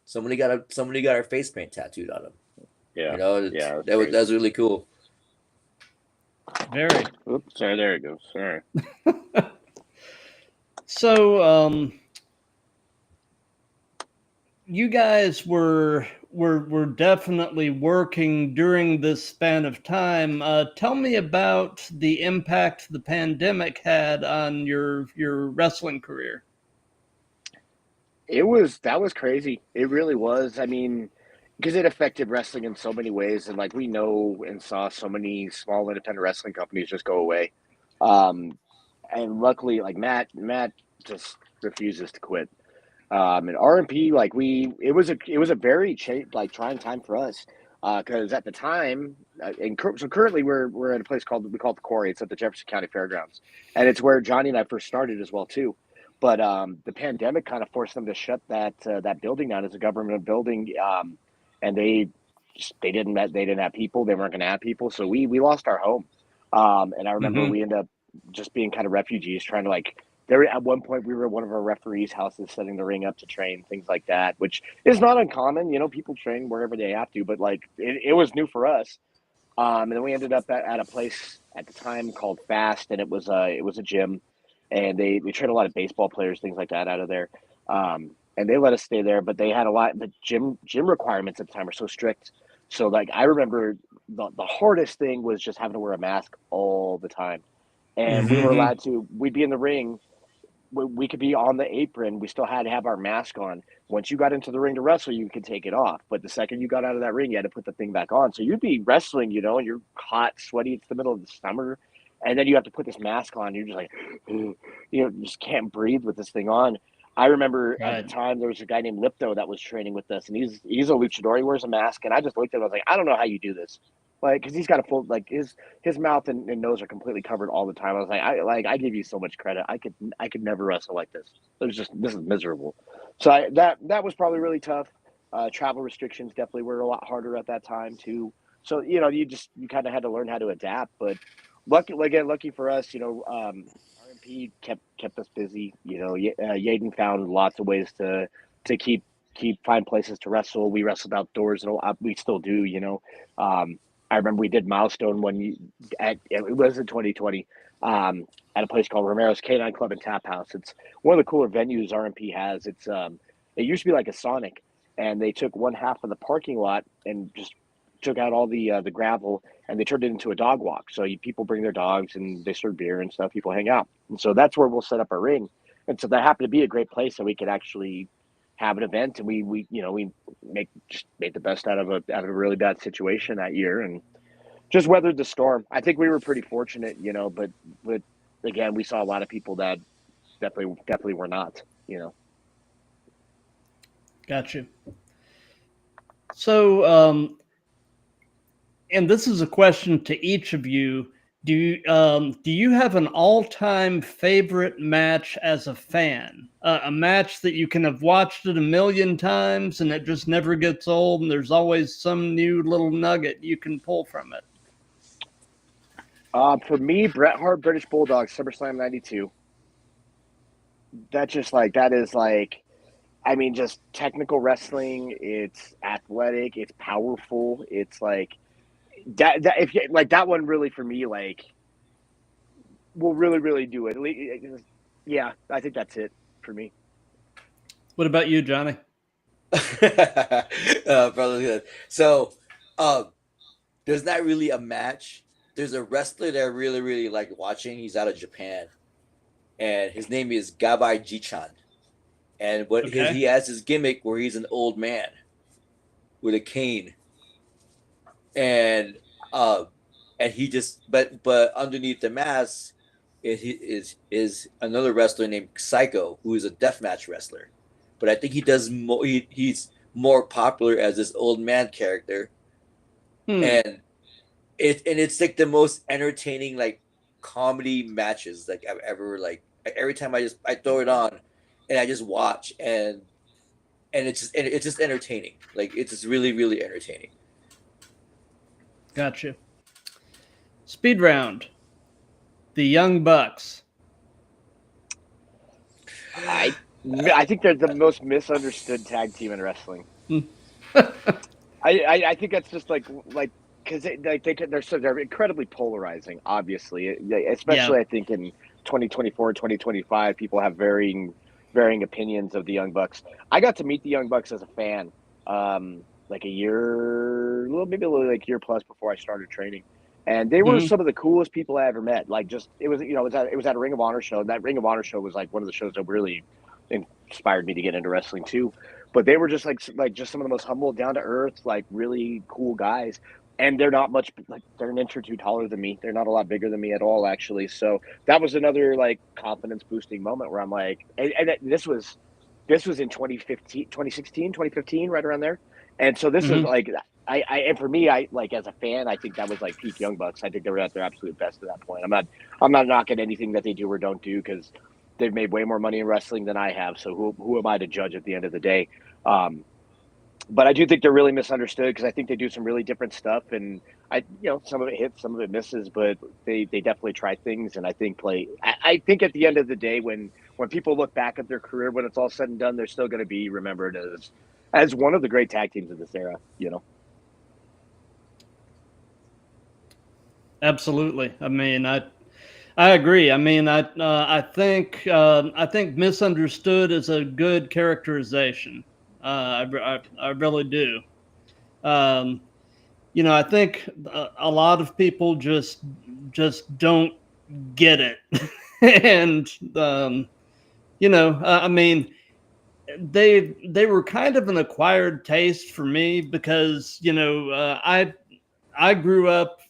somebody got our face paint tattooed on him. Yeah, that was really cool. Very. Oops, sorry, there it goes. Sorry. So, you guys were definitely working during this span of time. Tell me about the impact the pandemic had on your wrestling career. That was crazy. It really was. I mean, because it affected wrestling in so many ways, and we know and saw so many small independent wrestling companies just go away. And luckily, Matt just refuses to quit. And RMP, it was a very trying time for us because at the time, so currently we're at a place we call it the Quarry. It's at the Jefferson County Fairgrounds, and it's where Johnny and I first started as well too. But the pandemic kind of forced them to shut that building down as a government building, and they didn't have people. They weren't going to have people, so we lost our home. And I remember we ended up just being kind of refugees, trying to there at one point we were at one of our referees' houses setting the ring up to train, things like that, which is not uncommon. People train wherever they have to, but it was new for us. And then we ended up at a place at the time called Fast, and it was a gym, and they trained a lot of baseball players, things like that out of there. And they let us stay there, but they had the gym requirements at the time were so strict. So I remember the hardest thing was just having to wear a mask all the time. And we were allowed to, we'd be in the ring, we could be on the apron. We still had to have our mask on. Once you got into the ring to wrestle, you could take it off. But the second you got out of that ring, you had to put the thing back on. So you'd be wrestling, and you're hot, sweaty. It's the middle of the summer. And then you have to put this mask on. You're just like, just can't breathe with this thing on. I remember at the time there was a guy named Lipto that was training with us, and he's a luchador. He wears a mask, and I just looked at him. I was like, I don't know how you do this, because he's got a full his mouth and nose are completely covered all the time. I was like, I give you so much credit. I could never wrestle like this. This is miserable. So that was probably really tough. Travel restrictions definitely were a lot harder at that time too. So you kind of had to learn how to adapt. But lucky for us, RMP kept us busy. Yaden found lots of ways to find places to wrestle. We wrestled outdoors, and we still do. I remember we did Milestone it was in 2020 at a place called Romero's Canine Club and Tap House. It's one of the cooler venues RMP has. It's it used to be like a Sonic, and they took one half of the parking lot and just took out all the gravel, and they turned it into a dog walk. So people bring their dogs and they serve beer and stuff. People hang out, and so that's where we'll set up our ring. And so that happened to be a great place that we could actually have an event, and we made the best out of a really bad situation that year, and just weathered the storm. I think we were pretty fortunate, but again, we saw a lot of people that definitely were not. Gotcha. So, and this is a question to each of you. Do you have an all-time favorite match as a fan? A match that you can have watched it a million times and it just never gets old, and there's always some new little nugget you can pull from it. For me, Bret Hart, British Bulldog, SummerSlam '92. That's just just technical wrestling. It's athletic. It's powerful. It's that one really for me will really do it. Yeah, I think that's it for me. What about you, Johnny? Probably good. So, there's not really a match. There's a wrestler that I really like watching. He's out of Japan, and his name is Gabai Jichan. And he has his gimmick where he's an old man with a cane, and he just but underneath the mask is another wrestler named Psycho, who is a deathmatch wrestler. But I think he does more. He's more popular as this old man character, and it's like the most entertaining comedy matches I've ever every time I throw it on and I just watch and it's just entertaining. It's just really entertaining. Gotcha. Speed round. The Young Bucks. I think they're the most misunderstood tag team in wrestling. I think that's just because they're incredibly polarizing. Obviously, especially I think in 2024, 2025, people have varying opinions of the Young Bucks. I got to meet the Young Bucks as a fan, maybe a year plus before I started training, and they were some of the coolest people I ever met. It was at a Ring of Honor show. And that Ring of Honor show was one of the shows that really inspired me to get into wrestling too. But they were just just some of the most humble, down to earth, really cool guys. And they're not much they're an inch or two taller than me. They're not a lot bigger than me at all, actually. So that was another confidence boosting moment where I'm this was in 2015, right around there. And so this is and for me, as a fan, I think that was peak Young Bucks. I think they were at their absolute best at that point. I'm not knocking anything that they do or don't do, because they've made way more money in wrestling than I have. So who am I to judge at the end of the day? But I do think they're really misunderstood, because I think they do some really different stuff, and some of it hits, some of it misses, but they definitely try things. And I think I think at the end of the day, when people look back at their career, when it's all said and done, they're still going to be remembered as one of the great tag teams of this era. Absolutely. I agree. I think misunderstood is a good characterization. I really do. I think a lot of people just don't get it, and I mean, they were kind of an acquired taste for me because I grew up,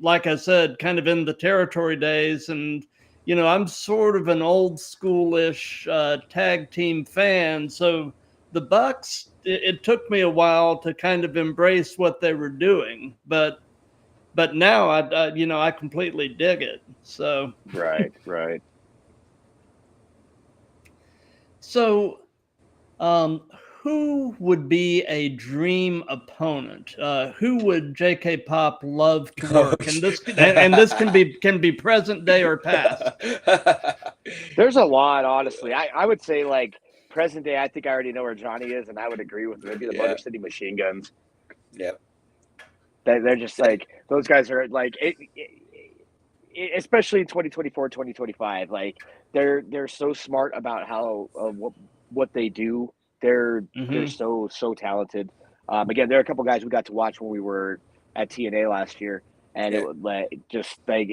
like I said, kind of in the territory days, and I'm sort of an old schoolish tag team fan. So the Bucks, it took me a while to kind of embrace what they were doing, but now I completely dig it. So right. So, who would be a dream opponent? Who would JK Pop love to work? And this can be present day or past. There's a lot, honestly. I would say like present day. I think I already know where Johnny is, and I would agree with maybe the Motor City Machine Guns. Yep. They're just like those guys are like especially in 2024, 2025. Like they're so smart about how what they do. They're so talented. Again, there are a couple guys we got to watch when we were at TNA last year, and it was just like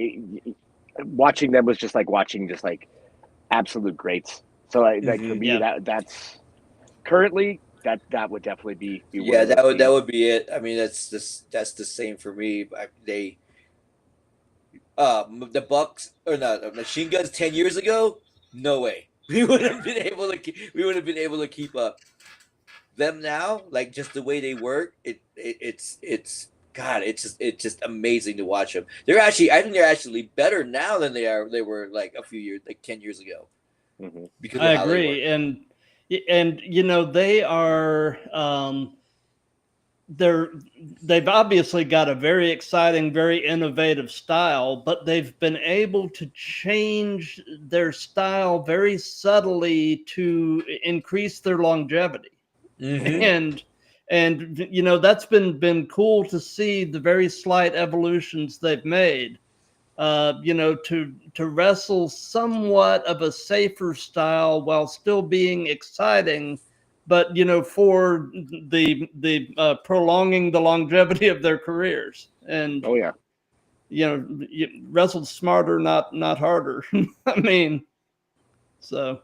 watching them was just like watching just like absolute greats. So like for me, that's currently that would definitely be yeah, that would be it. I mean, that's the same for me. The Bucks or not Machine Guns 10 years ago, no way. We would have been able to keep up. Them now, like just the way they work, it's God, it's just amazing to watch them. I think they're actually better now than they were like a few years, like 10 years ago. Mm-hmm. Because I agree, and they are they've obviously got a very exciting, very innovative style, but they've been able to change their style very subtly to increase their longevity. Mm-hmm. And that's been cool to see the very slight evolutions they've made. To wrestle somewhat of a safer style while still being exciting, but for the prolonging the longevity of their careers. And wrestled smarter, not harder. I mean, so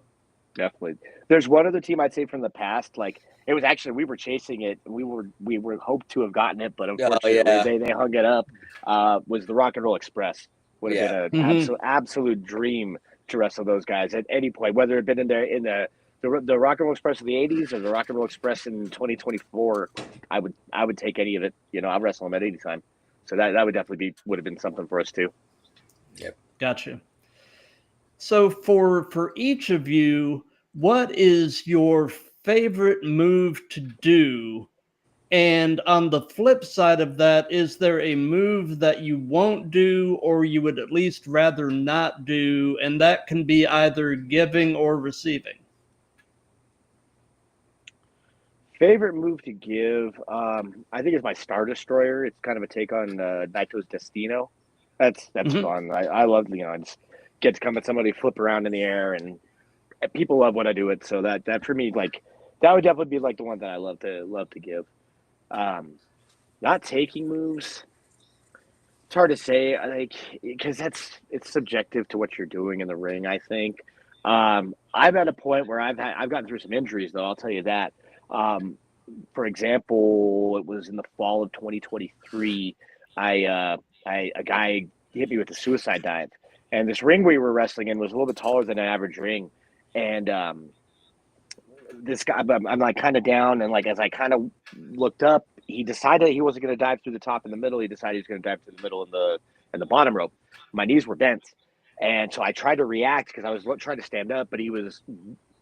definitely. There's one other team I'd say from the past, like it was actually we were chasing it. We were hoped to have gotten it, but unfortunately they hung it up. Was the Rock and Roll Express. Would have been an absolute dream to wrestle those guys at any point, whether it had been in the Rock and Roll Express of the 80s or the Rock and Roll Express in 2024. I would take any of it. I'd wrestle them at any time. So that would definitely would have been something for us too. Yep. Gotcha. So for each of you, what is your favorite move to do? And on the flip side of that, is there a move that you won't do or you would at least rather not do? And that can be either giving or receiving. Favorite move to give, I think it's my Star Destroyer. It's kind of a take on Naito's Destino. That's fun. I love, I just get to come at somebody, flip around in the air, and people love when I do it. So that for me, like that would definitely be like the one that I love to give. Not taking moves. It's hard to say, like, because it's subjective to what you're doing in the ring. I think I'm at a point where I've gotten through some injuries, though. I'll tell you that. For example, it was in the fall of 2023. A guy hit me with a suicide dive, and this ring we were wrestling in was a little bit taller than an average ring, and this guy, I'm like kind of down, and like as I kind of looked up, he decided he wasn't going to dive through the top and the middle. He decided he was going to dive through the middle and the bottom rope. My knees were bent, and so I tried to react because I was trying to stand up, but he was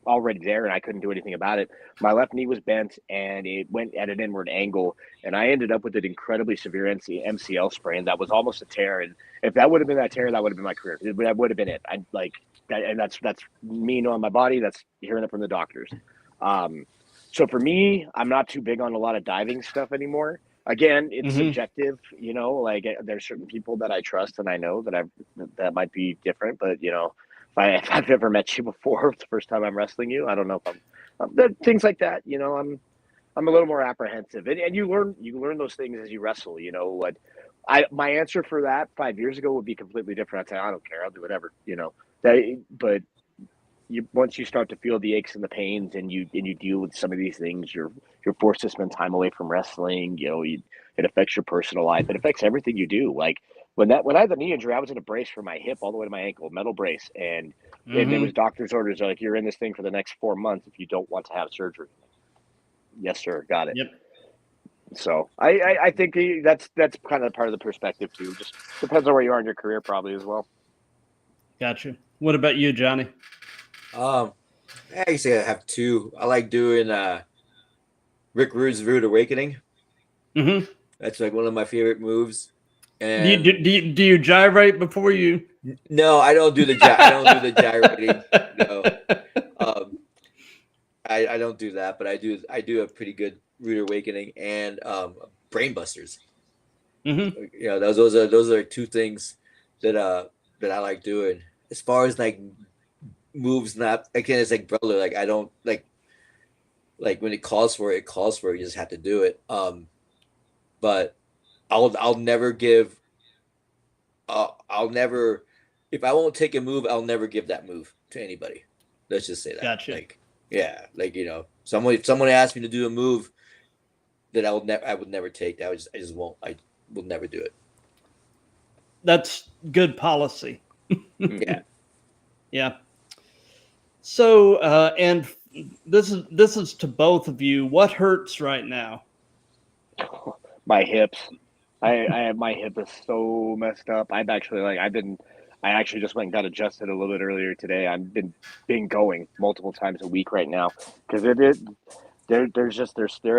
already there, and I couldn't do anything about it. My left knee was bent, and it went at an inward angle, and I ended up with an incredibly severe MCL sprain that was almost a tear. And if that would have been that tear, that would have been my career. That would have been it. I like that, and that's me knowing my body. That's hearing it from the doctors. So for me, I'm not too big on a lot of diving stuff anymore. Again, it's subjective, like there's certain people that I trust and I know that might be different, but if I've never met you before, it's the first time I'm wrestling you, I don't know if I'm things like that, I'm a little more apprehensive, and you learn those things as you wrestle, what my answer for that 5 years ago would be completely different. I'd say, I don't care. I'll do whatever, but once you start to feel the aches and the pains, and you deal with some of these things, you're forced to spend time away from wrestling. It affects your personal life. It affects everything you do. Like when I had the knee injury, I was in a brace for my hip all the way to my ankle, metal brace, and it was doctor's orders. They're like, you're in this thing for the next 4 months if you don't want to have surgery. Yes, sir. Got it. Yep. So I think that's kind of part of the perspective too. Just depends on where you are in your career, probably as well. Gotcha. What about you, Johnny? I actually have two. I like doing Rick Rude's Rude Awakening. Mm-hmm. That's like one of my favorite moves. And And do you gyrate before you? no, I don't do the I don't do the gyrating. No, I don't do that, but I do a pretty good Rude Awakening and Brain Busters. Mm-hmm. You know, those are two things that I like doing. As far as like moves, not again, it's like brother, like I don't like when it calls for it, it calls for it. You just have to do it. But I'll never give. I'll never, if I won't take a move, I'll never give that move to anybody. Let's just say that. Gotcha. Like, yeah, like if someone asked me to do a move that I would never take. I just won't. I will never do it. That's good policy. Yeah. Yeah. So, and this is to both of you. What hurts right now? My hips. My hip is so messed up. I actually just went and got adjusted a little bit earlier today. I've been going multiple times a week right now because there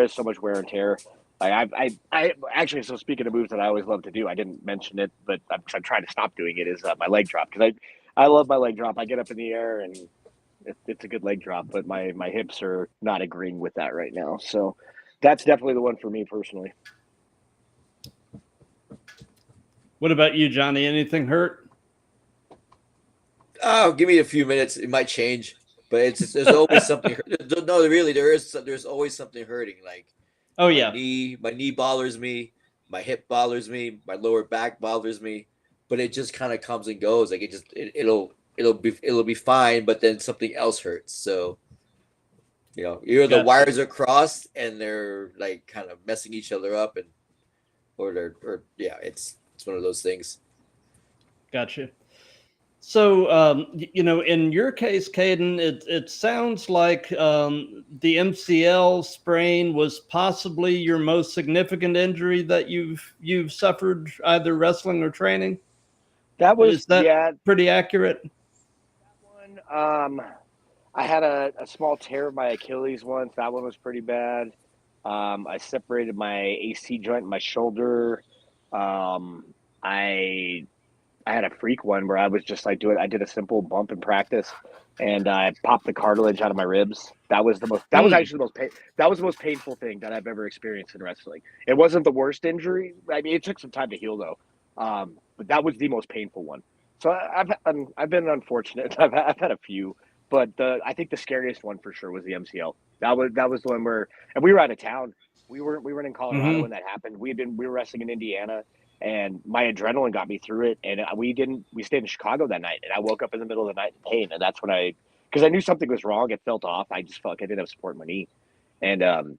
is so much wear and tear. I actually, so speaking of moves that I always love to do, I didn't mention it, but I'm trying to stop doing it, is my leg drop, because I love my leg drop. I get up in the air and it's a good leg drop, but my hips are not agreeing with that right now. So that's definitely the one for me personally. What about you, Johnny? Anything hurt? Oh, give me a few minutes. It might change, but there's always something. No, really, there's always something hurting. Like, oh yeah, my knee bothers me, my hip bothers me, my lower back bothers me, but it just kind of comes and goes. Like it'll be fine, but then something else hurts. So, either the Gotcha. wires are crossed and they're like kind of messing each other up, it's one of those things. Gotcha. So, in your case, Kaiden, it sounds like the MCL sprain was possibly your most significant injury that you've suffered, either wrestling or training. Is that pretty accurate? That one, I had a small tear of my Achilles once. That one was pretty bad. I separated my AC joint in my shoulder. I had a freak one where I was just like I did a simple bump in practice, and I popped the cartilage out of my ribs. That was actually the most painful thing that I've ever experienced in wrestling. It wasn't the worst injury. I mean, it took some time to heal though. But that was the most painful one. So I've been unfortunate. I've had a few, but I think the scariest one for sure was the MCL. That was the one where, and we were out of town. We were in Colorado when that happened. We were wrestling in Indiana, and my adrenaline got me through it. And we stayed in Chicago that night, and I woke up in the middle of the night in pain. And that's when because I knew something was wrong. It felt off. I just felt like I didn't have support in my knee. And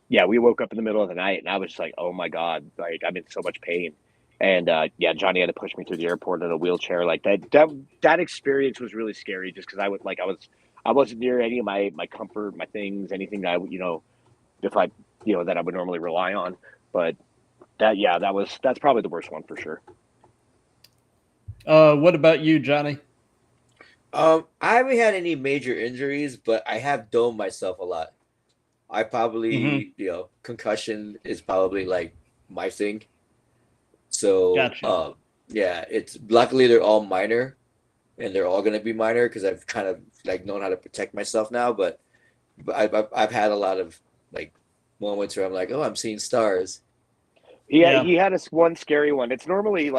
we woke up in the middle of the night, and I was just like, oh my God, like I'm in so much pain. And Johnny had to push me through the airport in a wheelchair. Like that experience was really scary, just because I wasn't near any of my comfort, my things, anything that that I would normally rely on. But that's probably the worst one for sure. What about you, Johnny? I haven't had any major injuries, but I have domed myself a lot. I probably, concussion is probably like my thing. So, gotcha. it's luckily they're all minor, and they're all going to be minor because I've kind of like known how to protect myself now. But I've had a lot of like moments where I'm like, oh, I'm seeing stars. He had one scary one. It's normally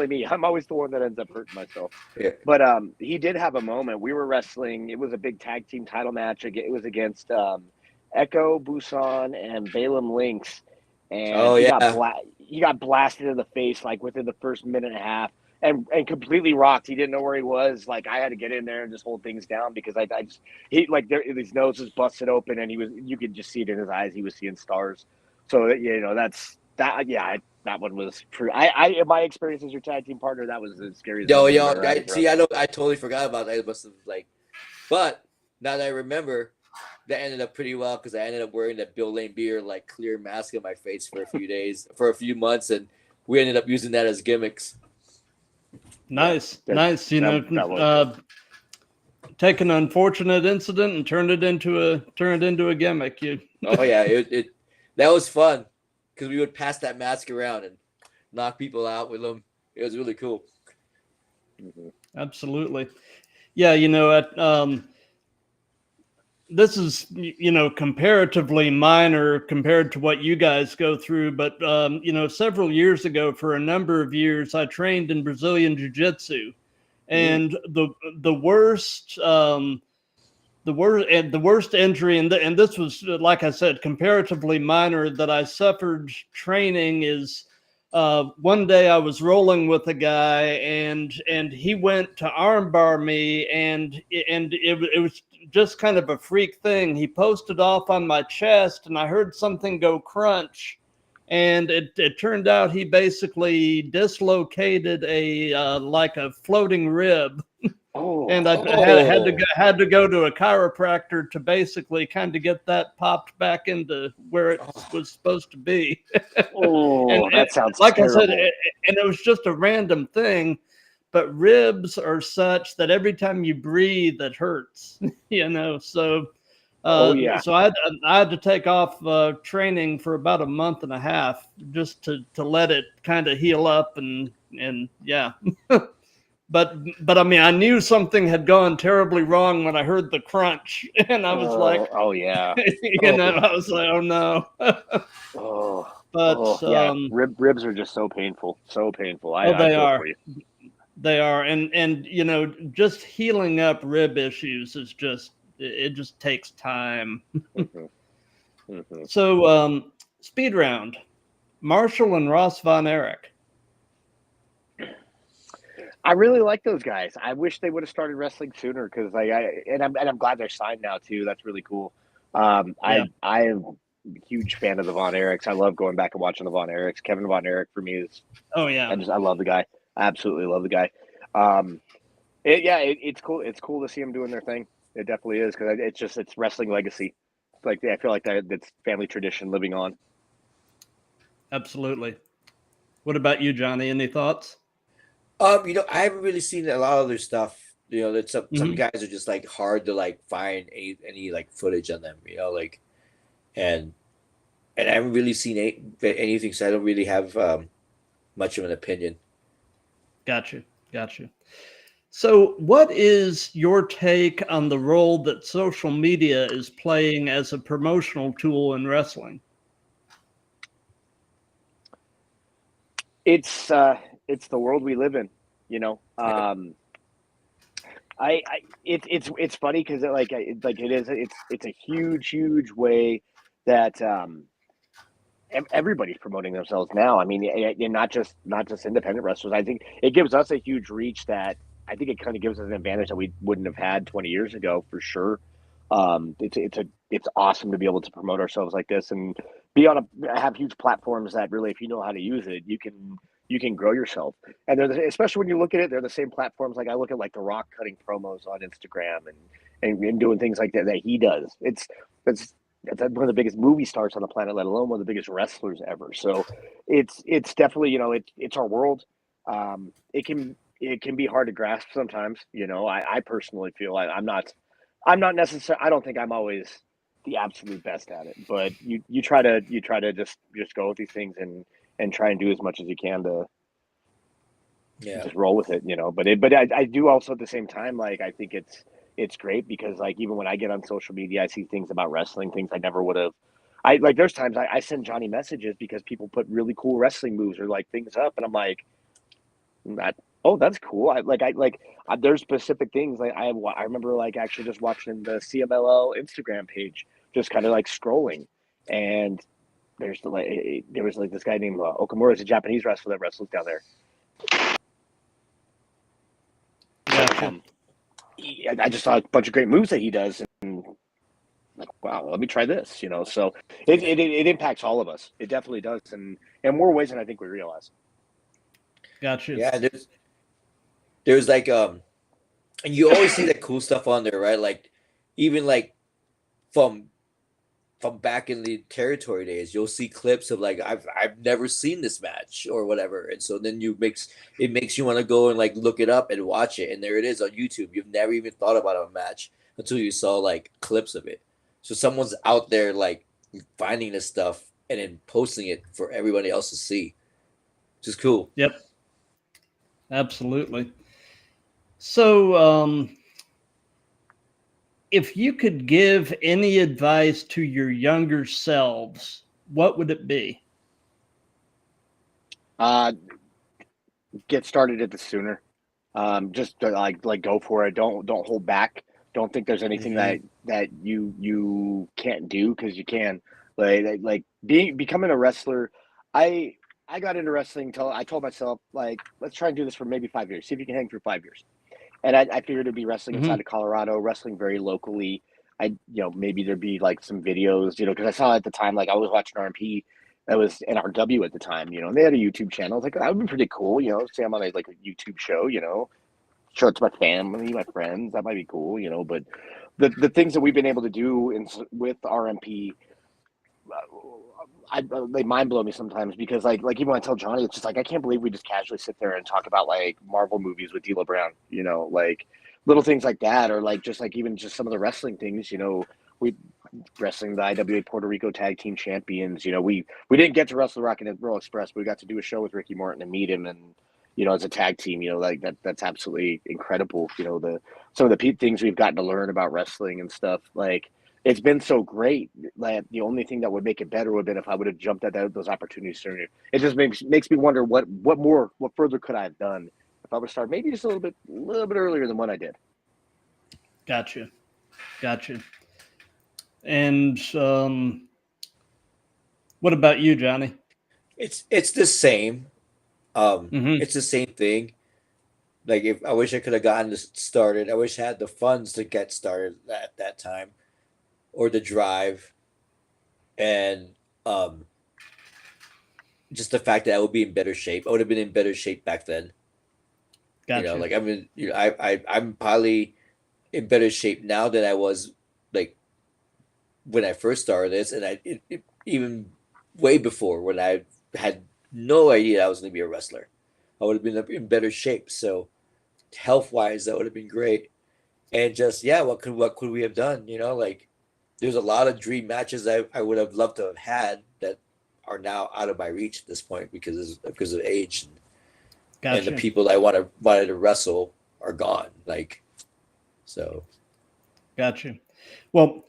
me. I'm always the one that ends up hurting myself. Yeah. But he did have a moment. We were wrestling. It was a big tag team title match. It was against Echo Busan and Balaam Lynx, and he got blasted in the face like within the first minute and a half. and completely rocked. He didn't know where he was. Like I had to get in there and just hold things down because I just his nose was busted open and you could just see it in his eyes. He was seeing stars. So that's that. Yeah, that one was true. In my experience as your tag team partner, that was the scariest moment I've ever had. I totally forgot about that. It must have but now that I remember, that ended up pretty well because I ended up wearing that Bill Lane Beer clear mask on my face for a few months, and we ended up using that as gimmicks. Nice. Take an unfortunate incident and turn it into a gimmick. Oh yeah, it that was fun because we would pass that mask around and knock people out with them. It was really cool. Absolutely. Yeah, this is, comparatively minor compared to what you guys go through. But, several years ago, for a number of years, I trained in Brazilian Jiu-Jitsu. And the worst injury, and this was, like I said, comparatively minor, that I suffered training is one day I was rolling with a guy and he went to armbar me, and it was just kind of a freak thing. He posted off on my chest and I heard something go crunch, and it turned out he basically dislocated a floating rib. And I had to go to a chiropractor to basically kind of get that popped back into where it was supposed to be. That sounds like terrible. I said, and it was just a random thing, but ribs are such that every time you breathe, it hurts. So so I had to take off training for about a month and a half just to let it kind of heal up and yeah. But I mean, I knew something had gone terribly wrong when I heard the crunch, and I was like, "Oh yeah," I was like, "Oh no." Ribs are just so painful, so painful. They are. They are, and just healing up rib issues is it just takes time. So, speed round, Marshall and Ross Von Erich. I really like those guys. I wish they would have started wrestling sooner because I'm glad they're signed now too. That's really cool. I am a huge fan of the Von Erichs. I love going back and watching the Von Erichs. Kevin Von Erich for me is I love the guy. I absolutely love the guy. It's cool. It's cool to see them doing their thing. It definitely is because it's wrestling legacy. I feel like that's family tradition living on. Absolutely. What about you, Johnny? Any thoughts? I haven't really seen a lot of their stuff. That some guys are just hard to find any footage on them. And I haven't really seen anything, so I don't really have much of an opinion. Gotcha. So, what is your take on the role that social media is playing as a promotional tool in wrestling? It's the world we live in, it's funny because it's a huge way that everybody's promoting themselves now. I mean, and not just independent wrestlers. I think it gives us a huge reach that I think it kind of gives us an advantage that we wouldn't have had 20 years ago for sure. It's awesome to be able to promote ourselves like this and have huge platforms that really, if you know how to use it, you can grow yourself. And especially when you look at it, they're the same platforms. I look at The Rock cutting promos on Instagram and doing things like that he does. That's one of the biggest movie stars on the planet, let alone one of the biggest wrestlers ever. So it's definitely, it's our world. It can be hard to grasp sometimes. I personally feel I'm not necessarily, I don't think I'm always the absolute best at it, but you try to just go with these things and try and do as much as you can to just roll with it, but I do also at the same time, I think it's great because even when I get on social media, I see things about wrestling, things I never would have. There's times I send Johnny messages because people put really cool wrestling moves or things up, and I'm like, that's cool. There's specific things I remember actually just watching the CMLL Instagram page, just kind of scrolling, and there was this guy named Okamura is a Japanese wrestler that wrestles down there. I just saw a bunch of great moves that he does, and like, wow, let me try this, So it impacts all of us. It definitely does, and in more ways than I think we realize. Gotcha. Yeah, there's like and you always see that cool stuff on there, right? Like even like from back in the territory days, you'll see clips of like I've never seen this match or whatever, and so then it makes you want to go and like look it up and watch it, and there it is on YouTube. You've never even thought about a match until you saw like clips of it. So someone's out there like finding this stuff and then posting it for everybody else to see, which is cool. Yep, absolutely. So, if you could give any advice to your younger selves, what would it be? Get started at the sooner. Just to, like go for it. Don't hold back. Don't think there's anything that you can't do, because you can. Like becoming a wrestler. I got into wrestling until I told myself, like, let's try and do this for maybe 5 years. See if you can hang for 5 years. And I figured it'd be wrestling inside of Colorado, wrestling very locally. Maybe there'd be like some videos, because I saw at the time, like I was watching RMP, that was NRW at the time, and they had a YouTube channel. I was like, that would be pretty cool, say I'm on a YouTube show, show it to my family, my friends. That might be cool, but the things that we've been able to do with RMP, they mind blow me sometimes, because like even when I tell Johnny, it's just like, I can't believe we just casually sit there and talk about like Marvel movies with D'Lo Brown, like little things like that, or like just like even just some of the wrestling things, we wrestling the IWA Puerto Rico Tag Team Champions. We didn't get to wrestle Rock and Roll Express, but we got to do a show with Ricky Morton and meet him, and as a tag team, like that's absolutely incredible. Some of the things we've gotten to learn about wrestling and stuff, like it's been so great. Like the only thing that would make it better would have been if I would have jumped at those opportunities sooner. It just makes me wonder what further could I have done if I would start maybe just a little bit earlier than what I did. Gotcha. And what about you, Johnny? It's the same. It's the same thing. Like if I wish I could have gotten this started. I wish I had the funds to get started at that time, or the drive, and just the fact that I would be in better shape. I would have been in better shape back then. Gotcha. Like I'm probably in better shape now than I was like when I first started this, and even way before, when I had no idea I was going to be a wrestler. I would have been in better shape. So health wise, that would have been great. And just, what could we have done? Like there's a lot of dream matches I would have loved to have had that are now out of my reach at this point because of age. Gotcha. And the people I wanted to wrestle are gone. Like, so. Gotcha. Well,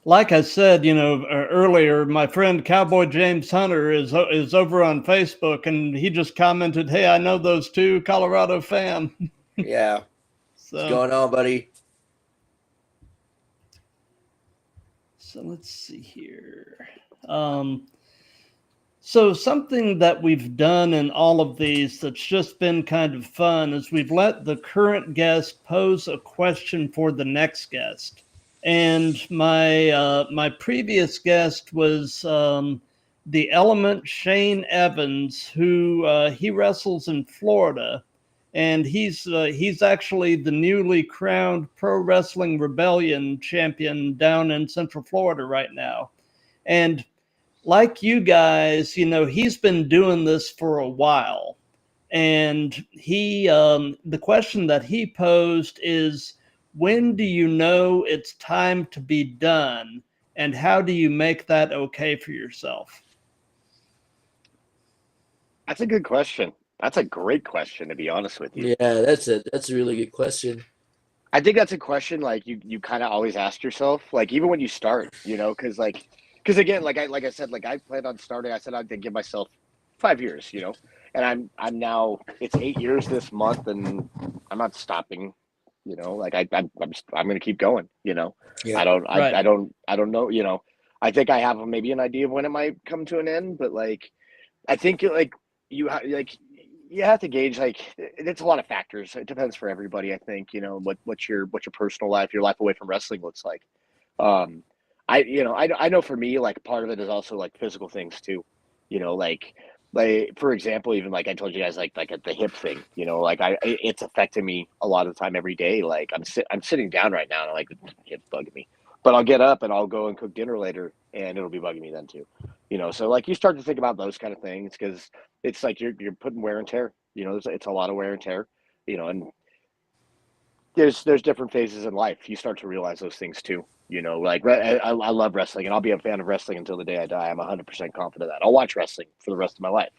like I said, earlier, my friend Cowboy James Hunter is over on Facebook, and he just commented, "Hey, I know those two, Colorado fan." Yeah. So, what's going on, buddy? So let's see here. So something that we've done in all of these that's just been kind of fun is we've let the current guest pose a question for the next guest. And my previous guest was the Element Shane Evans, who he wrestles in Florida, and he's actually the newly crowned Pro Wrestling Rebellion champion down in Central Florida right now. And like you guys, he's been doing this for a while, and he the question that he posed is, when do you know it's time to be done, and how do you make that okay for yourself? That's a good question. That's a great question, to be honest with you. Yeah, that's a really good question. I think that's a question like you kind of always ask yourself, like even when you start, because again, like I said, like I planned on starting. I said I'd give myself 5 years, and I'm now, it's 8 years this month, and I'm not stopping. Like I'm going to keep going. Yeah. I don't know. I think I have maybe an idea of when it might come to an end, but like I think like you have to gauge, like, it's a lot of factors. It depends for everybody, I think. What's your personal life, your life away from wrestling looks like. Um, I know for me, like, part of it is also like physical things too. Like for example, even like I told you guys, like at the hip thing. Like it's affecting me a lot of the time every day. Like I'm sitting down right now and like the hip's bugging me, but I'll get up and I'll go and cook dinner later, and it'll be bugging me then too. So like you start to think about those kind of things because it's like you're putting wear and tear. It's a lot of wear and tear. And there's different phases in life. You start to realize those things too. Like I love wrestling, and I'll be a fan of wrestling until the day I die. I'm 100% confident that I'll watch wrestling for the rest of my life.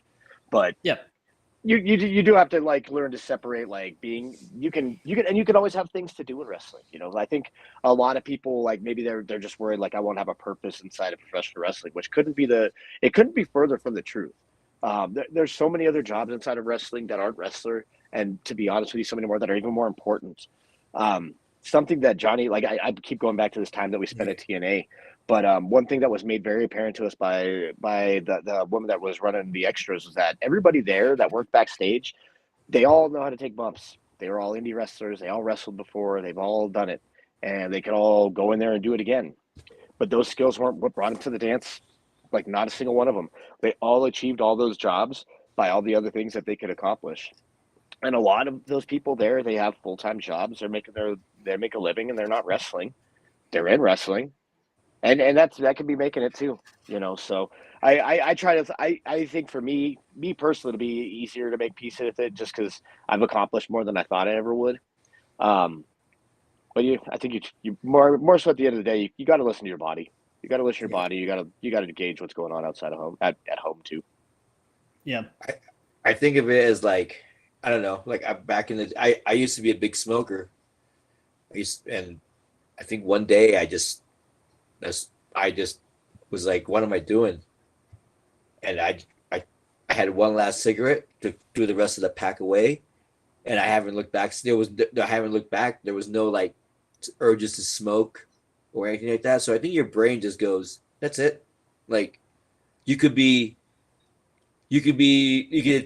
But Yeah. you do have to like learn to separate, like being you can always have things to do in wrestling. I think a lot of people, like, maybe they're just worried, like, I won't have a purpose inside of professional wrestling, which couldn't be further from the truth. There's so many other jobs inside of wrestling that aren't wrestler, and to be honest with you, so many more that are even more important. Something that Johnny, like, I keep going back to this time that we spent at TNA, but one thing that was made very apparent to us by the woman that was running the extras was that everybody there that worked backstage, they all know how to take bumps. They were all indie wrestlers. They all wrestled before. They've all done it, and they could all go in there and do it again. But those skills weren't what brought them to the dance. Like, not a single one of them. They all achieved all those jobs by all the other things that they could accomplish. And a lot of those people there, they have full-time jobs. They make a living, and they're not wrestling. They're in wrestling, and that could be making it too. So I try to I think for me personally, to be easier to make peace with it, just because I've accomplished more than I thought I ever would. But I think you more so at the end of the day, you got to listen to your body. You got to listen to your body. You got to gauge what's going on outside of home, at home too. Yeah. I think of it as, like, I don't know, like, I used to be a big smoker. And I think one day I just was like, what am I doing? And I had one last cigarette to do the rest of the pack away, and I haven't looked back. I haven't looked back. There was no, like, urges to smoke or anything like that. So I think your brain just goes, that's it. Like, you could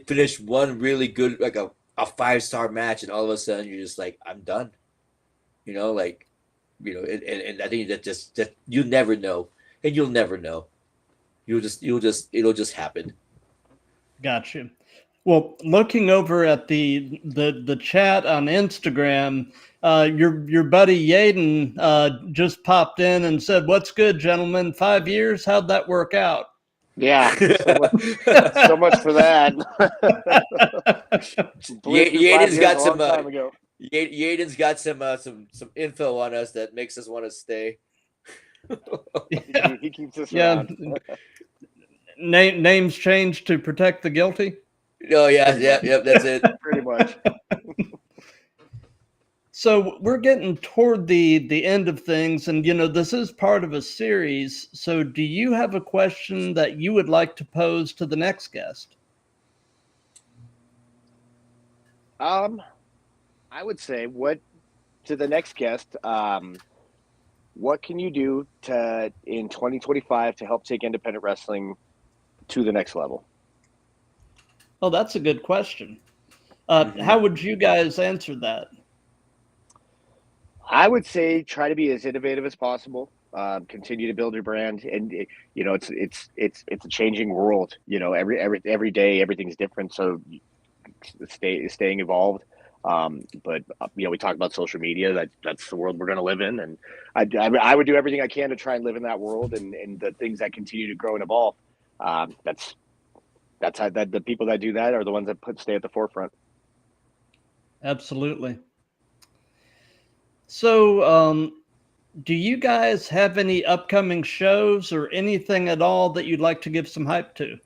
finish one really good, like a 5-star match, and all of a sudden you're just like, I'm done. Like, and I think that you never know, and you'll never know. It'll just happen. Gotcha. Well, looking over at the chat on Instagram, your buddy Yaden just popped in and said, "What's good, gentlemen? 5 years? How'd that work out?" Yeah, so much for that. Yaden's got some time ago. Yaden's got some info on us that makes us want to stay. He keeps us around. Names changed to protect the guilty. Oh yeah, that's it. Pretty much. So we're getting toward the end of things, and this is part of a series. So do you have a question that you would like to pose to the next guest? I would say, to the next guest, what can you do in 2025 to help take independent wrestling to the next level? Oh, that's a good question. How would you guys answer that? I would say try to be as innovative as possible. Continue to build your brand, and it's a changing world. Every day everything's different, so staying involved. But we talk about social media. That's the world we're going to live in, and I would do everything I can to try and live in that world, and the things that continue to grow and evolve. That's how the people that do that are the ones that stay at the forefront. Absolutely. So, do you guys have any upcoming shows or anything at all that you'd like to give some hype to?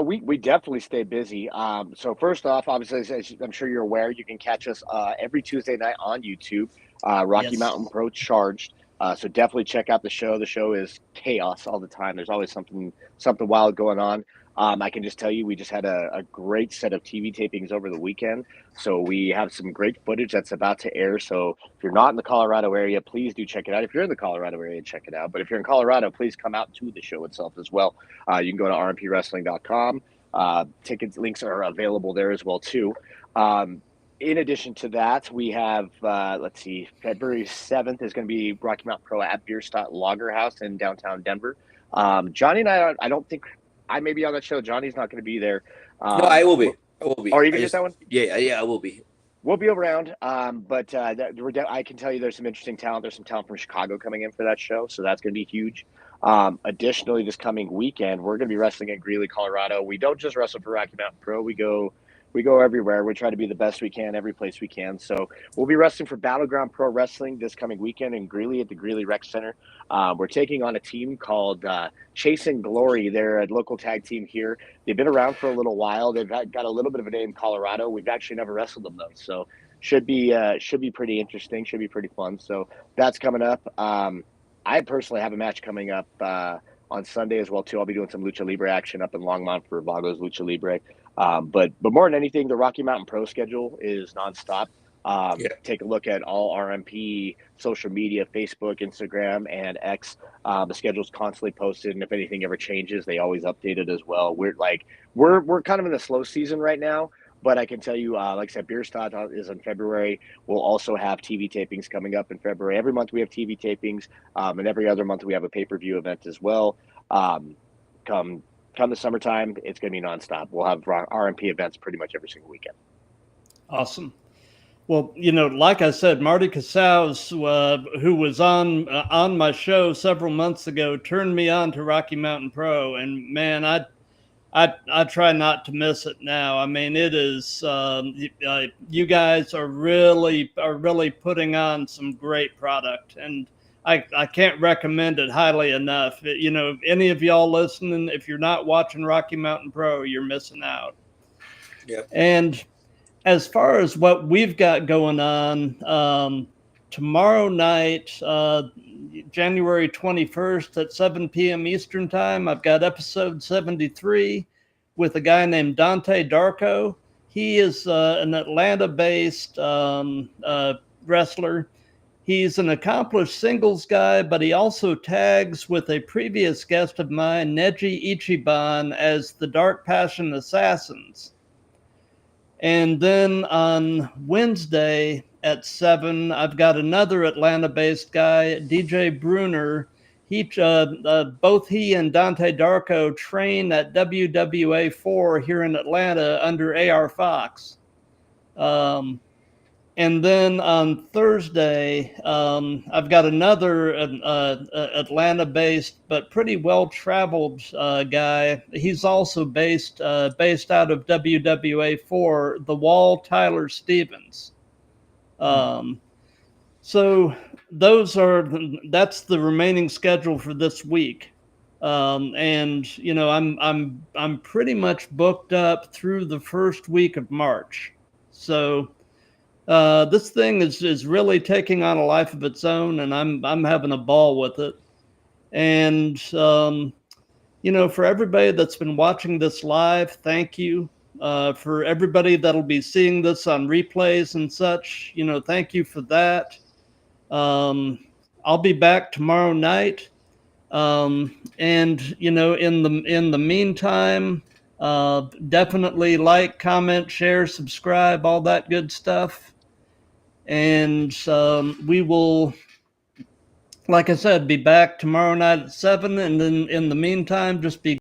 We definitely stay busy. So first off, obviously, as I'm sure you're aware, you can catch us every Tuesday night on YouTube, Rocky Mountain Pro Charged. So definitely check out the show. The show is chaos all the time. There's always something wild going on. I can just tell you, we just had a great set of TV tapings over the weekend. So we have some great footage that's about to air. So if you're not in the Colorado area, please do check it out. If you're in the Colorado area, check it out. But if you're in Colorado, please come out to the show itself as well. You can go to rmpwrestling.com. Tickets links are available there as well too. In addition to that, we have let's see, February 7th is going to be Rocky Mountain Pro at Bierstadt Lager House in downtown Denver. Johnny and I don't think I may be on that show. Johnny's not going to be there. No, I will be. I will be. Are you going to get that one? Yeah, I will be. We'll be around, but I can tell you there's some interesting talent. There's some talent from Chicago coming in for that show, so that's going to be huge. Additionally, this coming weekend, we're going to be wrestling in Greeley, Colorado. We don't just wrestle for Rocky Mountain Pro. We go everywhere. We try to be the best we can, every place we can. So we'll be wrestling for Battleground Pro Wrestling this coming weekend in Greeley at the Greeley Rec Center. We're taking on a team called Chasing Glory. They're a local tag team here. They've been around for a little while. They've got a little bit of a name in Colorado. We've actually never wrestled them, though. So should be pretty interesting. Should be pretty fun. So that's coming up. I personally have a match coming up on Sunday as well, too. I'll be doing some Lucha Libre action up in Longmont for Vago's Lucha Libre. But more than anything, the Rocky Mountain Pro schedule is nonstop. Take a look at all RMP social media, Facebook, Instagram, and X. The schedule's constantly posted, and if anything ever changes, they always update it as well. We're kind of in the slow season right now, but I can tell you, like I said, Bierstadt is in February. We'll also have TV tapings coming up in February. Every month we have TV tapings, and every other month we have a pay-per-view event as well. Come the summertime, it's going to be nonstop. We'll have RMP events pretty much every single weekend. Awesome. Well, like I said, Marty Casals, who was on my show several months ago, turned me on to Rocky Mountain Pro, and man, I try not to miss it now. I mean, it is you guys are really putting on some great product, and I can't recommend it highly enough. Any of y'all listening, if you're not watching Rocky Mountain Pro, you're missing out. Yeah. And as far as what we've got going on, tomorrow night, January 21st at 7 p.m. Eastern Time, I've got episode 73 with a guy named Dante Darko. He is an Atlanta-based wrestler. He's an accomplished singles guy, but he also tags with a previous guest of mine, Neji Ichiban, as the Dark Passion Assassins. And then on Wednesday at 7, I've got another Atlanta-based guy, DJ Bruner. Both he and Dante Darko train at WWA 4 here in Atlanta under AR Fox. And then on Thursday, I've got another Atlanta-based but pretty well-traveled guy. He's also based out of WWA 4, The Wall, Tyler Stevens. So that's the remaining schedule for this week. And I'm pretty much booked up through the first week of March. So this thing is really taking on a life of its own, and I'm having a ball with it. And for everybody that's been watching this live, thank you. For everybody that'll be seeing this on replays and such, thank you for that. I'll be back tomorrow night. And in the meantime, definitely like, comment, share, subscribe, all that good stuff. And we will, like I said, be back tomorrow night at 7. And then in the meantime, just be